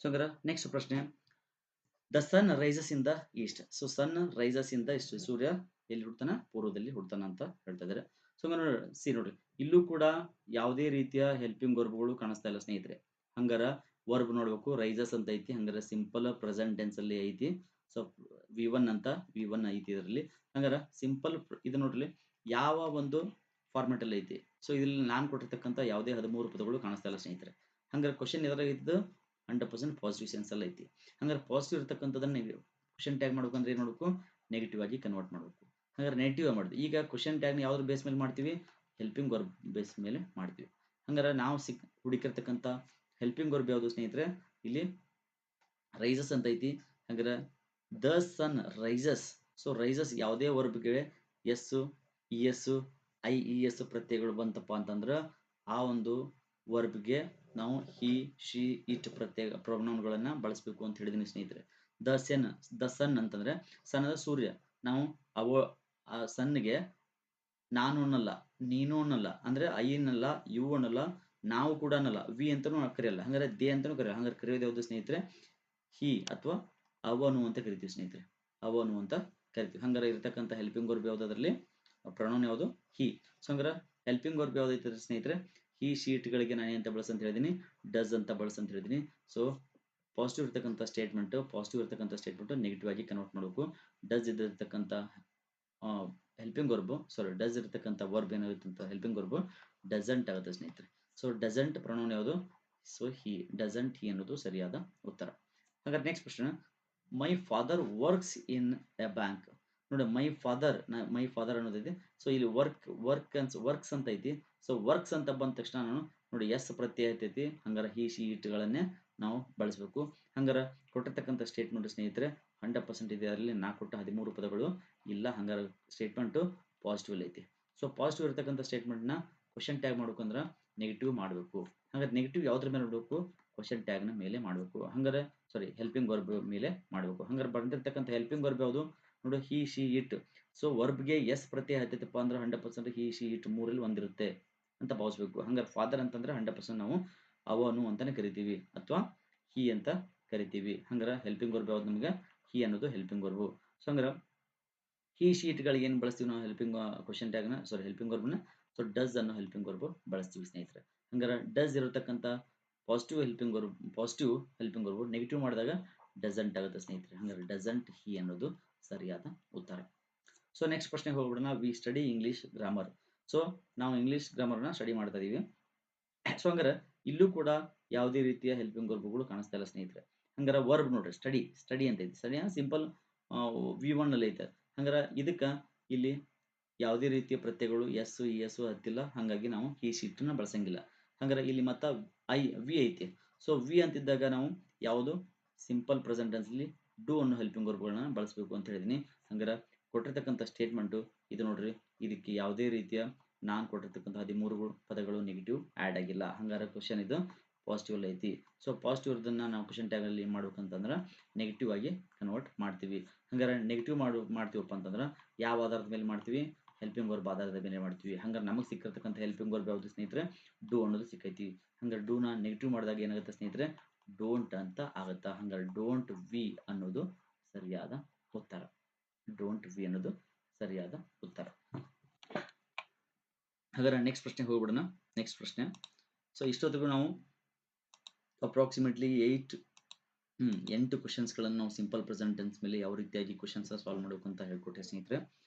So ಹಂಗಾರೆ ನೆಕ್ಸ್ಟ್ ಪ್ರಶ್ನೆ the sun rises in the east. So sun rises in the east, ಸೂರ್ಯ ಎಲ್ಲಿ ಹುಡ್ತಾನ ಪೂರ್ವದಲ್ಲಿ ಹುಡ್ತಾನ ಅಂತ ಹೇಳ್ತಾ ಇದಾರೆ. ಸೊ ನೋಡ್ರಿ ಇಲ್ಲೂ ಕೂಡ ಯಾವುದೇ ರೀತಿಯ ಹೆಲ್ಪಿಂಗ್ ವರ್ಬ್ಗಳು ಕಾಣಿಸ್ತಾ ಇಲ್ಲ ಸ್ನೇಹಿತರೆ. ಹಂಗಾರ ವರ್ಬ್ ನೋಡ್ಬೇಕು ರೈಸಸ್ ಅಂತ ಐತಿ. ಹಂಗಾರೆ ಸಿಂಪಲ್ ಪ್ರೆಸೆಂಟ್ ಟೆನ್ಸ್ ಅಲ್ಲಿ ಐತಿ. ಸೊ ವಿ1 ಐತಿ ಇದರಲ್ಲಿ. ಹಂಗಾರ ಸಿಂಪಲ್ ಇದು ನೋಡ್ರಿ ಯಾವ ಒಂದು ಫಾರ್ಮೆಟ್ ಅಲ್ಲಿ ಐತಿ. ಸೊ ಇಲ್ಲಿ ನಾನು ಕೊಟ್ಟಿರ್ತಕ್ಕಂಥ ಯಾವುದೇ 13 ಪದಗಳು ಕಾಣಿಸ್ತಾ ಇಲ್ಲ ಸ್ನೇಹಿತರೆ. ಹಂಗಾರೆ ಕ್ವಶನ್ ಎದುರಾಗ ಇದ್ದು 100% ಪಾಸಿಟಿವ್ ಸೆನ್ಸ್ ಅಲ್ಲಿ ಐತಿ. ಹಂಗಾರೆ ಪಾಸಿಟಿವ್ ಇರ್ತಕ್ಕಂಥದನ್ನ ಕ್ವಶನ್ ಟ್ಯಾಗ್ ಮಾಡ್ಬೇಕಂದ್ರೆ ಏನ್ ಮಾಡ್ಬೇಕು ನೆಗೆಟಿವ್ ಆಗಿ ಕನ್ವರ್ಟ್ ಮಾಡ್ಬೇಕು. ಹಂಗಾರೆ ನೆಗೆಟಿವ್ ಮಾಡುದು. ಈಗ ಕ್ವಶನ್ ಟ್ಯಾಗ್ ಯಾವ್ದ್ರ ಬೇಸ್ ಮೇಲೆ ಮಾಡ್ತೀವಿ ಹೆಲ್ಪಿಂಗ್ ವರ್ಬ್ ಬೇಸ್ ಮೇಲೆ ಮಾಡ್ತೀವಿ. ಹಂಗಾರೆ ನಾವು ಹುಡುಕಿರ್ತಕ್ಕಂಥ ಹೆಲ್ಪಿಂಗ್ ವರ್ಬ್ ಯಾವುದು ಸ್ನೇಹಿತರೆ ಇಲ್ಲಿ ರೈಸಸ್ ಅಂತ ಐತಿ. ಹಂಗಾರೆ the sun rises. So rises ಯಾವುದೇ ವರ್ಬ್ಗೆ ಎಸ್ ಇಎಸ್ ಐಇಎಸ್ ಪ್ರತ್ಯಯಗಳು ಬಂತಪ್ಪ ಅಂತಂದ್ರೆ ಆ ಒಂದು ವರ್ಬ್ಗೆ ನಾವು ಹಿ ಶಿ ಇಟ್ ಪ್ರತ್ಯಯ ಪ್ರೊನೌನ್ಗಳನ್ನ ಬಳಸಬೇಕು ಅಂತ ಹೇಳಿದೀನಿ ಸ್ನೇಹಿತರೆ. ದ ಸನ್ ಅಂತಂದ್ರೆ ಸನ್ ಅದ ಸೂರ್ಯ. ನಾವು ಆ ಸನ್ಗೆ ನಾನು ಅನ್ನಲ್ಲ ನೀನು ಅನ್ನಲ್ಲ ಅಂದ್ರೆ ಐ ಅನ್ನಲ್ಲ ಯು ಅನ್ನಲ್ಲ ನಾವು ಕೂಡ ಅನ್ನಲ್ಲ ವಿ ಅಂತಾನೂ ಕರೆಯಲ್ಲ. ಹಂಗಾರೆ ದೇ ಅಂತಾನೂ ಕರೆಯಲ್ಲ. ಹಂಗಾರೆ ಕರೆಯೋದು ಯಾವುದು ಸ್ನೇಹಿತರೆ ಹಿ ಅಥವಾ ಅವನು ಅಂತ ಕರಿತೀವಿ ಸ್ನೇಹಿತರೆ. ಅವನು ಅಂತ ಕರಿತೀವಿ. ಹಂಗಾರೆ ಇರತಕ್ಕಂಥ ಹೆಲ್ಪಿಂಗ್ ವರ್ಬ್ ಯಾವ್ದು ಅದರಲ್ಲಿ ಪ್ರೊನೌನ್ ಯಾವುದು ಹಿ. ಸೊ ಹಂಗಾರೆ ಹೆಲ್ಪಿಂಗ್ ವರ್ಬ್ ಯಾವ್ದೈತೆ ಸ್ನೇಹಿತರೆ ಹಿ ಶೀಟ್ ಗಳಿಗೆ ನಾನು ಅಂತ ಬಳಸ ಅಂತ ಹೇಳಿದೀನಿ ಡಸ್ ಅಂತ ಬಳಸ ಅಂತ ಹೇಳಿದೀನಿ. ಸೊ ಪಾಸಿಟಿವ್ ಇರ್ತಕ್ಕಂಥ ಸ್ಟೇಟ್ಮೆಂಟ್ ನೆಗೆಟಿವ್ ಆಗಿ ಕನ್ವರ್ಟ್ ಮಾಡಬೇಕು. ಡಸ್ ಇದ್ದಿರ್ತಕ್ಕಂಥ ಹೆಲ್ಪಿಂಗ್ ವರ್ಬ್ ಡಸ್ ಇರತಕ್ಕಂಥ ವರ್ಬ್ ಏನಾಗುತ್ತೆ ಹೆಲ್ಪಿಂಗ್ ವರ್ಬ್ ಡಸಂಟ್ ಆಗುತ್ತೆ ಸ್ನೇಹಿತರೆ. ಸೊ ಡಸಂಟ್ ಪ್ರೊನೌನ್ ಯಾವುದು ಸೊ ಹಿ ಡಸಂಟ್ ಹಿ ಅನ್ನೋದು ಸರಿಯಾದ ಉತ್ತರ. ಹಾಗಾದ್ರೆ ನೆಕ್ಸ್ಟ್ ಪ್ರಶ್ನೆ my father works in a bank. ನೋಡಿ ಮೈ ಫಾದರ್ ಅನ್ನೋದಿದೆ. ಸೊ ಇಲ್ಲಿ ವರ್ಕ್ಸ್ ಅಂತ ಐತಿ. ಸೊ ವರ್ಕ್ಸ್ ಅಂತ ಬಂದ ತಕ್ಷಣ ನಾನು ನೋಡಿ ಎಸ್ ಪ್ರತ್ಯಯ ಐತೈತಿ. ಹಂಗಾರೆ ಹಿ ಶಿ ಇಟ್ಗಳನ್ನೇ ನಾವು ಬಳಸಬೇಕು. ಹಂಗಾರೆ ಕೊಟ್ಟಿರ್ತಕ್ಕಂಥ ಸ್ಟೇಟ್ಮೆಂಟ್ ಸ್ನೇಹಿತರೆ 100% ಇದೆ. ಅದರಲ್ಲಿ ನಾ ಕೊಟ್ಟ 13 ಪದಗಳು ಇಲ್ಲ. ಹಂಗಾರೆ ಸ್ಟೇಟ್ಮೆಂಟ್ ಪಾಸಿಟಿವ್ ಐತಿ. ಸೊ ಪಾಸಿಟಿವ್ ಇರತಕ್ಕಂಥ ಸ್ಟೇಟ್ಮೆಂಟ್ ನ ಕ್ವಶನ್ ಟ್ಯಾಗ್ ಮಾಡ್ಬೇಕಂದ್ರೆ ನೆಗೆಟಿವ್ ಮಾಡಬೇಕು. ಹಂಗಾರೆ ನೆಗೆಟಿವ್ ಯಾವ್ದ್ರ ಮೇಲೆ ಮಾಡಬೇಕು ಕ್ವಶನ್ ಟ್ಯಾಗ್ ನ ಮೇಲೆ ಮಾಡಬೇಕು. ಹಂಗಾರೆ ಹೆಲ್ಪಿಂಗ್ ವರ್ಬ್ ಮೇಲೆ ಮಾಡಬೇಕು. ಹಂಗಾರೆ ಬಂದಿರತಕ್ಕಂಥ ಹೆಲ್ಪಿಂಗ್ ವರ್ಬ್ ಯಾವುದು ನೋಡಿ ಹಿ ಶಿ ಇಟ್. ಸೊ ವರ್ಬ್ಗೆ ಎಸ್ ಪ್ರತ್ಯಯ ಆಯ್ತೈತಪ್ಪ ಅಂದ್ರೆ 100% ಹಿ ಶಿ ಇಟ್ ಮೂರಲ್ಲಿ ಒಂದಿರುತ್ತೆ ಅಂತ ಭಾವಿಸ್ಬೇಕು. ಹಂಗಾರೆ ಫಾದರ್ ಅಂತಂದ್ರೆ 100% ನಾವು ಅವನು ಅಂತಾನೆ ಕರಿತೀವಿ ಅಥವಾ ಹಿ ಅಂತ ಕರಿತೀವಿ. ಹಂಗಾರೆ ಹೆಲ್ಪಿಂಗ್ ವರ್ಬ್ ಯಾವ್ದು ನಮ್ಗೆ ಹಿ ಅನ್ನೋದು ಹೆಲ್ಪಿಂಗ್ ವರ್ಬ್. ಸೊ ಹಂಗಾರೆ ಹಿ ಶೀಟ್ ಗಳಿಗೆ ಏನ್ ಬಳಸ್ತೀವಿ ನಾವು ಹೆಲ್ಪಿಂಗ್ ಕ್ವಶನ್ ಟ್ಯಾಗ್ ನ ಹೆಲ್ಪಿಂಗ್ ವರ್ಬ್ ನ ಸೊ ಡಸ್ ಅನ್ನೋ ಹೆಲ್ಪಿಂಗ್ ವರ್ಬ್ ಬಳಸ್ತೀವಿ ಸ್ನೇಹಿತರೆ. ಹಂಗಾರೆ ಡಸ್ ಇರತಕ್ಕಂಥ ಪಾಸಿಟಿವ್ ಹೆಲ್ಪಿಂಗ್ ವರ್ಬ್ ನೆಗೆಟಿವ್ ಮಾಡಿದಾಗ ಡಸಂಟ್ ಆಗುತ್ತೆ ಸ್ನೇಹಿತರೆ. ಹಂಗಾರೆ ಡಸಂಟ್ ಹಿ ಅನ್ನೋದು ಸರಿಯಾದ ಉತ್ತರ. ಸೊ ನೆಕ್ಸ್ಟ್ ಪ್ರಶ್ನೆ ಹೋಗ್ಬಿಡೋಣ. We study English grammar. So ನಾವು ಇಂಗ್ಲಿಷ್ ಗ್ರಾಮರ್ ನ ಸ್ಟಡಿ ಮಾಡ್ತಾ ಇದೀವಿ. ಸೊ ಹಂಗಾರೆ ಇಲ್ಲೂ ಕೂಡ ಯಾವುದೇ ರೀತಿಯ ಹೆಲ್ಪಿಂಗ್ ವರ್ಬ್ಗಳು ಕಾಣಿಸ್ತಾ ಇಲ್ಲ ಸ್ನೇಹಿತರೆ. ಹಂಗಾರೆ ವರ್ಬ್ ನೋಡ್ರಿ ಸ್ಟಡಿ ಅಂತ ಐತಿ. ಸ್ಟಡಿ ಸಿಂಪಲ್ ವಿ1 ಅಲ್ಲಿ ಐತೆ. ಹಂಗಾರೆ ಇದಕ್ಕ ಇಲ್ಲಿ ಯಾವುದೇ ರೀತಿಯ ಪ್ರತ್ಯಯಗಳು ಎಸ್ ಇಎಸ್ ಹತ್ತಿಲ್ಲ. ಹಾಗಾಗಿ ನಾವು ಈ ಶೀಟ್ ನ ಬಳಸಂಗಿಲ್ಲ. ಹಂಗಾರೆ ಇಲ್ಲಿ ಮತ್ತ ವಿ ಐತಿ. ಸೊ ವಿ ಅಂತಿದ್ದಾಗ ನಾವು ಯಾವುದು ಸಿಂಪಲ್ ಪ್ರೆಸೆಂಟ್ ಟೆನ್ಸ್ ಅಲ್ಲಿ ಡೂ ಅನ್ನೋ ಹೆಲ್ಪಿಂಗ್ ವರ್ಬ್ಗಳನ್ನ ಬಳಸಬೇಕು ಅಂತ ಹೇಳಿದೀನಿ. ಹಂಗಾರೆ ಕೊಟ್ಟಿರ್ತಕ್ಕಂಥ ಸ್ಟೇಟ್ಮೆಂಟ್ ಇದು ನೋಡ್ರಿ ಇದಕ್ಕೆ ಯಾವುದೇ ರೀತಿಯ ನಾನ್ ಕೊಟ್ಟಿರ್ತಕ್ಕಂಥ 13 ಪದಗಳು ನೆಗೆಟಿವ್ ಆಡ್ ಆಗಿಲ್ಲ. ಹಂಗಾರೆ ಕ್ವಶನ್ ಇದು ಪಾಸಿಟಿವ್ ಐತಿ. ಸೊ ಪಾಸಿಟಿವ್ ಇರೋದನ್ನ ನಾವು ಕ್ವಶನ್ ಟ್ಯಾಗ್ ಅಲ್ಲಿ ಮಾಡ್ಬೇಕಂತಂದ್ರೆ ನೆಗೆಟಿವ್ ಆಗಿ ಕನ್ವರ್ಟ್ ಮಾಡ್ತೀವಿ. ಹಂಗಾರೆ ನೆಗೆಟಿವ್ ಮಾಡ್ತೀವಪ್ಪ ಅಂತಂದ್ರೆ ಯಾವ ಆಧಾರದ ಮೇಲೆ ಮಾಡ್ತೀವಿ ಹೆಲ್ಪಿಂಗ್ ವರ್ಬ್ ಆಧಾರದ ಮೇಲೆ ಮಾಡ್ತೀವಿ. ಹಂಗಾರೆ ನಮಗೆ ಸಿಕ್ಕಿರ್ತಕ್ಕಂಥ ಹೆಲ್ಪಿಂಗ್ ವರ್ಬ್ ಯಾವುದು ಸ್ನೇಹಿತರೆ ಡೂ ಅನ್ನೋದು ಸಿಕ್ಕೈತಿ. ಹಂಗಾರೆ ಡೂ ನ ನೆಗೆಟಿವ್ ಮಾಡಿದಾಗ ಏನಾಗುತ್ತೆ ಸ್ನೇಹಿತರೆ ಡೋಂಟ್ ಅಂತ ಆಗುತ್ತಾ. ಹಂಗಾರೆ ಡೋಂಟ್ ವಿ ಅನ್ನೋದು ಸರಿಯಾದ ಉತ್ತರ. ಹಾಗಾದ್ರೆ ನೆಕ್ಸ್ಟ್ ಪ್ರಶ್ನೆ ಹೋಗ್ಬಿಡೋಣ. ನೆಕ್ಸ್ಟ್ ಪ್ರಶ್ನೆ ಸೊ ಇಷ್ಟೊತ್ತಿಗೂ ನಾವು ಅಪ್ರಾಕ್ಸಿಮೇಟ್ಲಿ 8 ಕ್ವಶನ್ಸ್ ಗಳನ್ನು ನಾವು ಸಿಂಪಲ್ ಪ್ರೆಸೆಂಟ್ ಟೆನ್ಸ್ ಮೇಲೆ ಯಾವ ರೀತಿಯಾಗಿ ಕ್ವಶನ್ಸ್ ಸಾಲ್ವ್ ಮಾಡಬೇಕು ಅಂತ ಹೇಳ್ಕೊಟ್ಟೆ ಸ್ನೇಹಿತರೆ.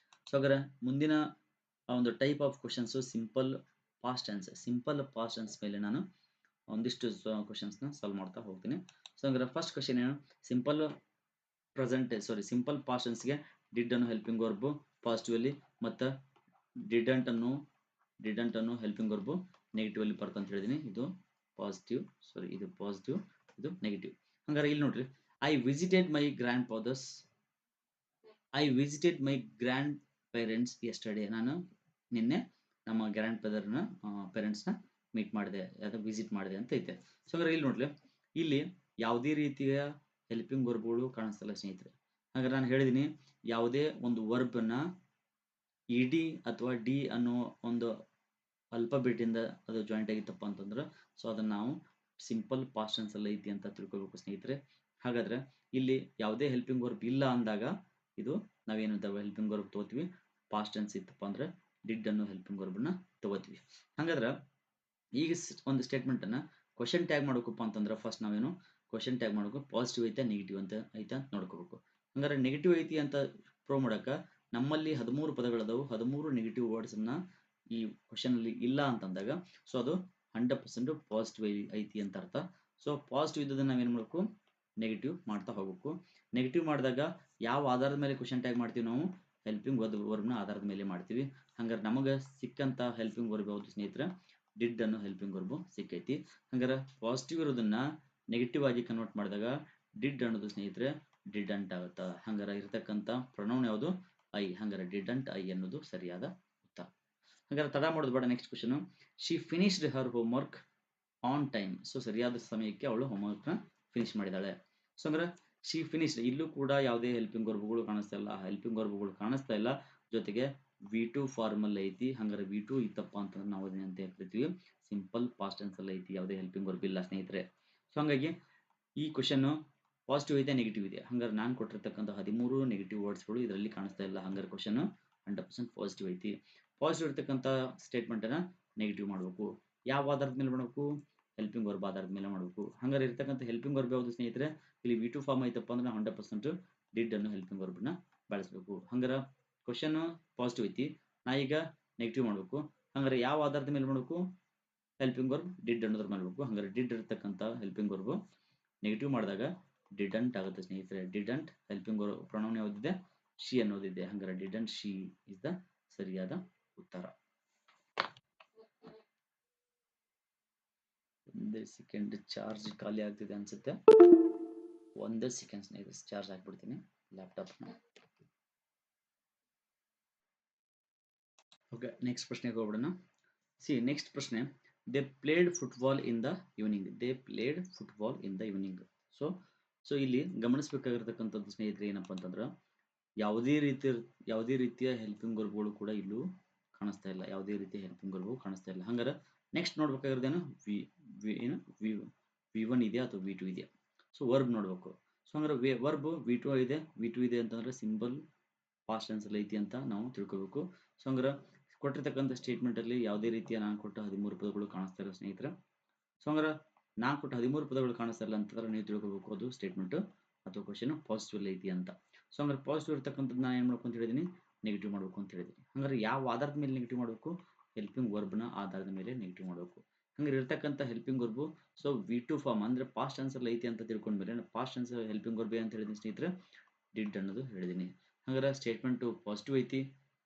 ಸೊ ಹಾಗಾದ್ರೆ ಮುಂದಿನ ಒಂದು type of questions simple past tense ಮೇಲೆ ನಾನು ಒಂದಿಷ್ಟು ಕ್ವಶನ್ಸ್ ನ ಸಾಲ್ವ್ ಮಾಡ್ತಾ ಹೋಗ್ತೀನಿ. ಸೊ ಹಂಗಾರೆ ಫಸ್ಟ್ ಕ್ವಶನ್ ಏನು, ಸಿಂಪಲ್ ಸಿಂಪಲ್ ಪಾಸ್ಟ್ ಟೆನ್ಸ್ಗೆ ಡಿಡ್ ಅನ್ನು ಹೆಲ್ಪಿಂಗ್ ವರ್ಬ್ ಪಾಸಿಟಿವ್ ಅಲ್ಲಿ ಮತ್ತು ಡಿಡಂಟ್ ಅನ್ನು ಹೆಲ್ಪಿಂಗ್ ವರ್ಬ್ ನೆಗೆಟಿವ್ ಅಲ್ಲಿ ಬರ್ತಂತ ಹೇಳಿದೀನಿ. ಇದು ಪಾಸಿಟಿವ್, ಇದು ಪಾಸಿಟಿವ್, ಇದು ನೆಗೆಟಿವ್. ಹಂಗಾರೆ ಇಲ್ಲಿ ನೋಡ್ರಿ, I visited my grand parents yesterday. ನಾನು ನಿನ್ನೆ ನಮ್ಮ ಗ್ರ್ಯಾಂಡ್ ಫಾದರ್ನ ಪೇರೆಂಟ್ಸ್ನ ಮೀಟ್ ಮಾಡಿದೆ, ವಿಸಿಟ್ ಮಾಡಿದೆ ಅಂತ ಐತೆ. ಸೊ ಹಂಗಾರೆ ಇಲ್ಲಿ ನೋಡ್ರಿ, ಇಲ್ಲಿ ಯಾವುದೇ ರೀತಿಯ ಹೆಲ್ಪಿಂಗ್ ವರ್ಬ್ಗಳು ಕಾಣಿಸ್ತಲ್ಲ ಸ್ನೇಹಿತರೆ. ಹಾಗಾದ್ರೆ ನಾನು ಹೇಳಿದ್ದೀನಿ, ಯಾವುದೇ ಒಂದು ವರ್ಬ್ನ ಇಡಿ ಅಥವಾ ಡಿ ಅನ್ನೋ ಒಂದು ಅಲ್ಫಾಬೆಟಿಂದ ಅದು ಜಾಯಿಂಟ್ ಆಗಿತ್ತಪ್ಪ ಅಂತಂದ್ರೆ ಸೊ ಅದನ್ನ ನಾವು ಸಿಂಪಲ್ ಪಾಸ್ಟ್ ಟೆನ್ಸ್ ಅಲ್ಲಿ ಐತಿ ಅಂತ ತಿಳ್ಕೊಬೇಕು ಸ್ನೇಹಿತರೆ. ಹಾಗಾದ್ರೆ ಇಲ್ಲಿ ಯಾವುದೇ ಹೆಲ್ಪಿಂಗ್ ವರ್ಬ್ ಇಲ್ಲ ಅಂದಾಗ ಇದು ನಾವೇನು ಹೆಲ್ಪಿಂಗ್ ವರ್ಬ್ ತಗೋತೀವಿ, ಪಾಸ್ಟ್ ಟೆನ್ಸ್ ಇತ್ತಪ್ಪ ಅಂದ್ರೆ ಡಿಡ್ ಅನ್ನೋ ಹೆಲ್ಪಿಂಗ್ ವರ್ಬ್ನ ತಗೋತೀವಿ. ಹಾಗಾದ್ರೆ ಈಗ ಒಂದು ಸ್ಟೇಟ್ಮೆಂಟ್ ಅನ್ನ ಕ್ವಶನ್ ಟ್ಯಾಗ್ ಮಾಡ್ಬೇಕಪ್ಪ ಅಂತಂದ್ರೆ ಫಸ್ಟ್ ನಾವೇನು ಕ್ವಶನ್ ಟ್ಯಾಗ್ ಮಾಡಬೇಕು, ಪಾಸಿಟಿವ್ ಐತೆ ನೆಗೆಟಿವ್ ಅಂತ ಐತೆ ಅಂತ ನೋಡ್ಕೋಬೇಕು. ಹಂಗಾರೆ ನೆಗೆಟಿವ್ ಐತಿ ಅಂತ ಪ್ರೂವ್ ಮಾಡಕ ನಮ್ಮಲ್ಲಿ 13 ಪದಗಳದಾವು, 13 ನೆಗೆಟಿವ್ ವರ್ಡ್ಸ್ ಅನ್ನ ಈ ಕ್ವಶನ್ ಅಲ್ಲಿ ಇಲ್ಲ ಅಂತಂದಾಗ ಸೊ ಅದು 100% ಪಾಸಿಟಿವ್ ಐತಿ ಅಂತ ಅರ್ಥ. ಸೊ ಪಾಸಿಟಿವ್ ಇದ್ದದನ್ನ ನಾವೇನ್ ಮಾಡಬೇಕು, ನೆಗೆಟಿವ್ ಮಾಡ್ತಾ ಹೋಗ್ಬೇಕು. ನೆಗೆಟಿವ್ ಮಾಡಿದಾಗ ಯಾವ ಆಧಾರದ ಮೇಲೆ ಕ್ವಶನ್ ಟ್ಯಾಗ್ ಮಾಡ್ತೀವಿ, ನಾವು ಹೆಲ್ಪಿಂಗ್ ವರ್ಬ್ನ ಆಧಾರದ ಮೇಲೆ ಮಾಡ್ತೀವಿ. ಹಂಗಾರೆ ನಮಗೆ ಸಿಕ್ಕಂತ ಹೆಲ್ಪಿಂಗ್ ವರ್ಬ್ ಯಾವುದು ಸ್ನೇಹಿತರೆ, ಡಿಡ್ ಅನ್ನೋ ಹೆಲ್ಪಿಂಗ್ ವರ್ಬ್ ಸಿಕ್ಕೈತಿ. ಹಂಗಾರೆ ಪಾಸಿಟಿವ್ ಇರೋದನ್ನ ನೆಗೆಟಿವ್ ಆಗಿ ಕನ್ವರ್ಟ್ ಮಾಡಿದಾಗ ಡಿಡ್ ಅನ್ನೋದು ಸ್ನೇಹಿತರೆ ಡಿಡಂಟ್ ಆಗುತ್ತಾ. ಹಂಗಾರೆ ಇರತಕ್ಕಂತ ಪ್ರೊನೌನ್ ಯಾವುದು, ಐ. ಹಂಗಾರೆ ಡಿಡಂಟ್ ಐ ಅನ್ನೋದು ಸರಿಯಾದ ಉತ್ತರ. ಹಂಗಾರೆ ತಡ ಮಾಡೋದು ಬೇಡ. Next question, she finished Har homework on time. So ಸರಿಯಾದ ಸಮಯಕ್ಕೆ ಅವಳು ಹೋಮ್ವರ್ಕ್ ನ ಫಿನಿಶ್ ಮಾಡಿದಾಳೆ. ಸೊ ಅಂದ್ರೆ ಶಿ ಫಿನಿಶ್ಡ್, ಇಲ್ಲೂ ಕೂಡ ಯಾವುದೇ ಹೆಲ್ಪಿಂಗ್ ವರ್ಬ್ಗಳು ಕಾಣಿಸ್ತಾ ಇಲ್ಲ, ಹೆಲ್ಪಿಂಗ್ ವರ್ಬ್ಗಳು ಕಾಣಿಸ್ತಾ ಇಲ್ಲ. ಜೊತೆಗೆ V2 ಫಾರ್ಮಲ್ ಐತಿ. ಹಂಗಾರೆ V2 ಇತ್ತಪ್ಪ ಅಂತ ನಾವು ಅಂತ ಹೇಳ್ತೀವಿ ಸಿಂಪಲ್ ಪಾಸ್ಟ್ ಟೆನ್ಸ್ ಅಲ್ಲಿ ಐತಿ, ಯಾವುದೇ ಹೆಲ್ಪಿಂಗ್ ವರ್ಬ್ ಇಲ್ಲ ಸ್ನೇಹಿತರೆ. ಸೊ ಹಂಗಾಗಿ ಈ ಕ್ವಶನ್ ಪಾಸಿಟಿವ್ ಇದೆ ನೆಗೆಟಿವ್ ಇದೆ. ಹಂಗಾರೆ ನಾನು ಕೊಟ್ಟಿರ್ತಕ್ಕಂಥ 13 ನೆಗೆಟಿವ್ ವರ್ಡ್ಸ್ಗಳು ಇದರಲ್ಲಿ ಕಾಣಿಸ್ತಾ ಇಲ್ಲ. ಹಂಗಾರೆ ಕ್ವಶನ್ 100% ಪಾಸಿಟಿವ್ ಐತಿ. ಪಾಸಿಟಿವ್ ಇರ್ತಕ್ಕಂಥ ಸ್ಟೇಟ್ಮೆಂಟ್ ಅನ್ನ ನೆಗೆಟಿವ್ ಮಾಡಬೇಕು. ಯಾವ ಆಧಾರದ ಮೇಲೆ ಮಾಡಬೇಕು, ಹೆಲ್ಪಿಂಗ್ ವರ್ಬ್ ಆಧಾರದ ಮೇಲೆ ಮಾಡಬೇಕು. ಹಂಗಾರೆ ಇರ್ತಕ್ಕಂಥ ಹೆಲ್ಪಿಂಗ್ ವರ್ಬ್ ಯಾವುದು ಸ್ನೇಹಿತರೆ, ಇಲ್ಲಿ V2 ಫಾರ್ಮ್ ಐತಪ್ಪ ಅಂದ್ರೆ 100% ಡಿಡ್ ಅನ್ನು ಹೆಲ್ಪಿಂಗ್ ವರ್ಬ್ ನ ಬಳಸಬೇಕು. ಹಂಗಾರೆ ಕ್ವಶನ್ ಪಾಸಿಟಿವ್ ಐತಿ, ನಾ ಈಗ ನೆಗೆಟಿವ್ ಮಾಡಬೇಕು. ಹಂಗಾರೆ ಯಾವ ಆಧಾರದ ಮೇಲೆ ಮಾಡಬೇಕು, ಹೆಲ್ಪಿಂಗ್ ವರ್ಬ್ ಡಿಡ್ ಅನ್ನೋದ್ರ ಮಾಡಬೇಕು. ಹಂಗಾರೆ ಡಿಡ್ ಇರ್ತಕ್ಕಂಥ ಹೆಲ್ಪಿಂಗ್ ವರ್ಬ್ ನೆಗೆಟಿವ್ ಮಾಡಿದಾಗ ಡಿಡಂಟ್ ಆಗುತ್ತೆ ಸ್ನೇಹಿತರೆ. ಡಿಡಂಟ್ ಹೆಲ್ಪಿಂಗ್ ವರ್ಬ್ ಪ್ರೊನೌನ್ ಯಾವುದಿದೆ, ಶಿ ಅನ್ನೋದಿದೆ. ಹಂಗಾರೆ ಡಿಡಂಟ್ ಶಿ ಇಸ್ ದ ಸರಿಯಾದ ಉತ್ತರ. ಒಂದೇ ಸೆಕೆಂಡ್, ಚಾರ್ಜ್ ಖಾಲಿ ಆಗ್ತಿದೆ ಅನ್ಸುತ್ತೆ. ಒಂದೇ ಸೆಕೆಂಡ್ ಸ್ನೇಹಿತರೆ, ಚಾರ್ಜ್ ಹಾಕ್ಬಿಡ್ತೀನಿ ಲ್ಯಾಪ್ಟಾಪ್ ನ. ಓಕೆ, ನೆಕ್ಸ್ಟ್ ಪ್ರಶ್ನೆಗೆ ಹೋಗ್ಬಿಡೋಣ. ನೆಕ್ಸ್ಟ್ ಪ್ರಶ್ನೆ, they played football in the evening. So ಇಲ್ಲಿ ಗಮನಿಸಬೇಕಾಗಿರ್ತಕ್ಕಂಥದ್ದು ಸ್ನೇಹಿತರೆ ಏನಪ್ಪಾ ಅಂತಂದ್ರೆ ಯಾವುದೇ ರೀತಿಯ ಹೆಲ್ಪಿಂಗ್ ವರ್ಬ್ಗಳು ಕೂಡ ಇಲ್ಲೂ ಕಾಣಿಸ್ತಾ ಇಲ್ಲ, ಯಾವುದೇ ರೀತಿಯ ಹೆಲ್ಪಿಂಗ್ ವರ್ಬ್ ಕಾಣಿಸ್ತಾ ಇಲ್ಲ. ಹಂಗಾರೆ ನೆಕ್ಸ್ಟ್ ನೋಡ್ಬೇಕಾಗಿರೋದೇನು, V1 ಇದೆಯಾ ಅಥವಾ V2 ಇದೆಯಾ. ಸೊ ವರ್ಬ್ ನೋಡ್ಬೇಕು. ಸೊ ಹಂಗಾರೆ ವರ್ಬ್ V2 ಇದೆ ಅಂತಂದ್ರೆ ಸಿಂಪಲ್ ಪಾಸ್ಟ್ ಟೆನ್ಸ್ ಅಲ್ಲಿ ಐತಿ ಅಂತ ನಾವು ತಿಳ್ಕೋಬೇಕು. ಸೊ ಹಂಗಾರೆ ಕೊಟ್ಟಿರ್ತಕ್ಕಂಥ ಸ್ಟೇಟ್ಮೆಂಟ್ ಅಲ್ಲಿ ಯಾವುದೇ ರೀತಿಯ ನಾನು ಕೊಟ್ಟ 13 ಪದಗಳು ಕಾಣಿಸ್ತಾ ಇಲ್ಲ ಸ್ನೇಹಿತರೆ. ಸೊ ಹಂಗಾರೆ ನಾನು ಕೊಟ್ಟ 13 ಪದಗಳು ಕಾಣಿಸ್ತಾ ಇಲ್ಲ ಅಂತಂದ್ರೆ ನೀವು ತಿಳ್ಕೋಬೇಕು ಅದು ಸ್ಟೇಟ್ಮೆಂಟ್ ಅಥವಾ ಕ್ವಶನ್ ಪಾಸಿಟಿವ್ ಐತಿ ಅಂತ. ಸೊ ಹಂಗಾರೆ ಪಾಸಿಟಿವ್ ಇರ್ತಕ್ಕಂಥದ್ದು ನಾನು ಏನು ಮಾಡ್ಬೇಕು ಅಂತ ಹೇಳಿದೀನಿ, ನೆಗೆಟಿವ್ ಮಾಡಬೇಕು ಅಂತ ಹೇಳಿದೀನಿ. ಹಂಗಾರೆ ಯಾವ ಆಧಾರದ ಮೇಲೆ ನೆಗೆಟಿವ್ ಮಾಡಬೇಕು, ಹೆಲ್ಪಿಂಗ್ ವರ್ಬ್ನ ಆಧಾರದ ಮೇಲೆ ನೆಗೆಟಿವ್ ಮಾಡಬೇಕು. ಹಂಗಾರೆ ಇರ್ತಕ್ಕಂಥ helping verb so V2 form ಅಂದ್ರೆ ಪಾಸ್ಟ್ ಟೆನ್ಸ್ ಅಲ್ಲಿ ಐತಿ ಅಂತ ತಿಳ್ಕೊಂಡ್ಮೇಲೆ ಪಾಸ್ಟ್ ಟೆನ್ಸ್ ಹೆಲ್ಪಿಂಗ್ ವರ್ಬ್ ಅಂತ ಹೇಳಿದೀನಿ ಸ್ನೇಹಿತರೆ, ಡಿಡ್ ಅನ್ನೋದು ಹೇಳಿದೀನಿ. ಹಂಗಾರೆ ಸ್ಟೇಟ್ಮೆಂಟ್ ಪಾಸಿಟಿವ್ ಐತಿ,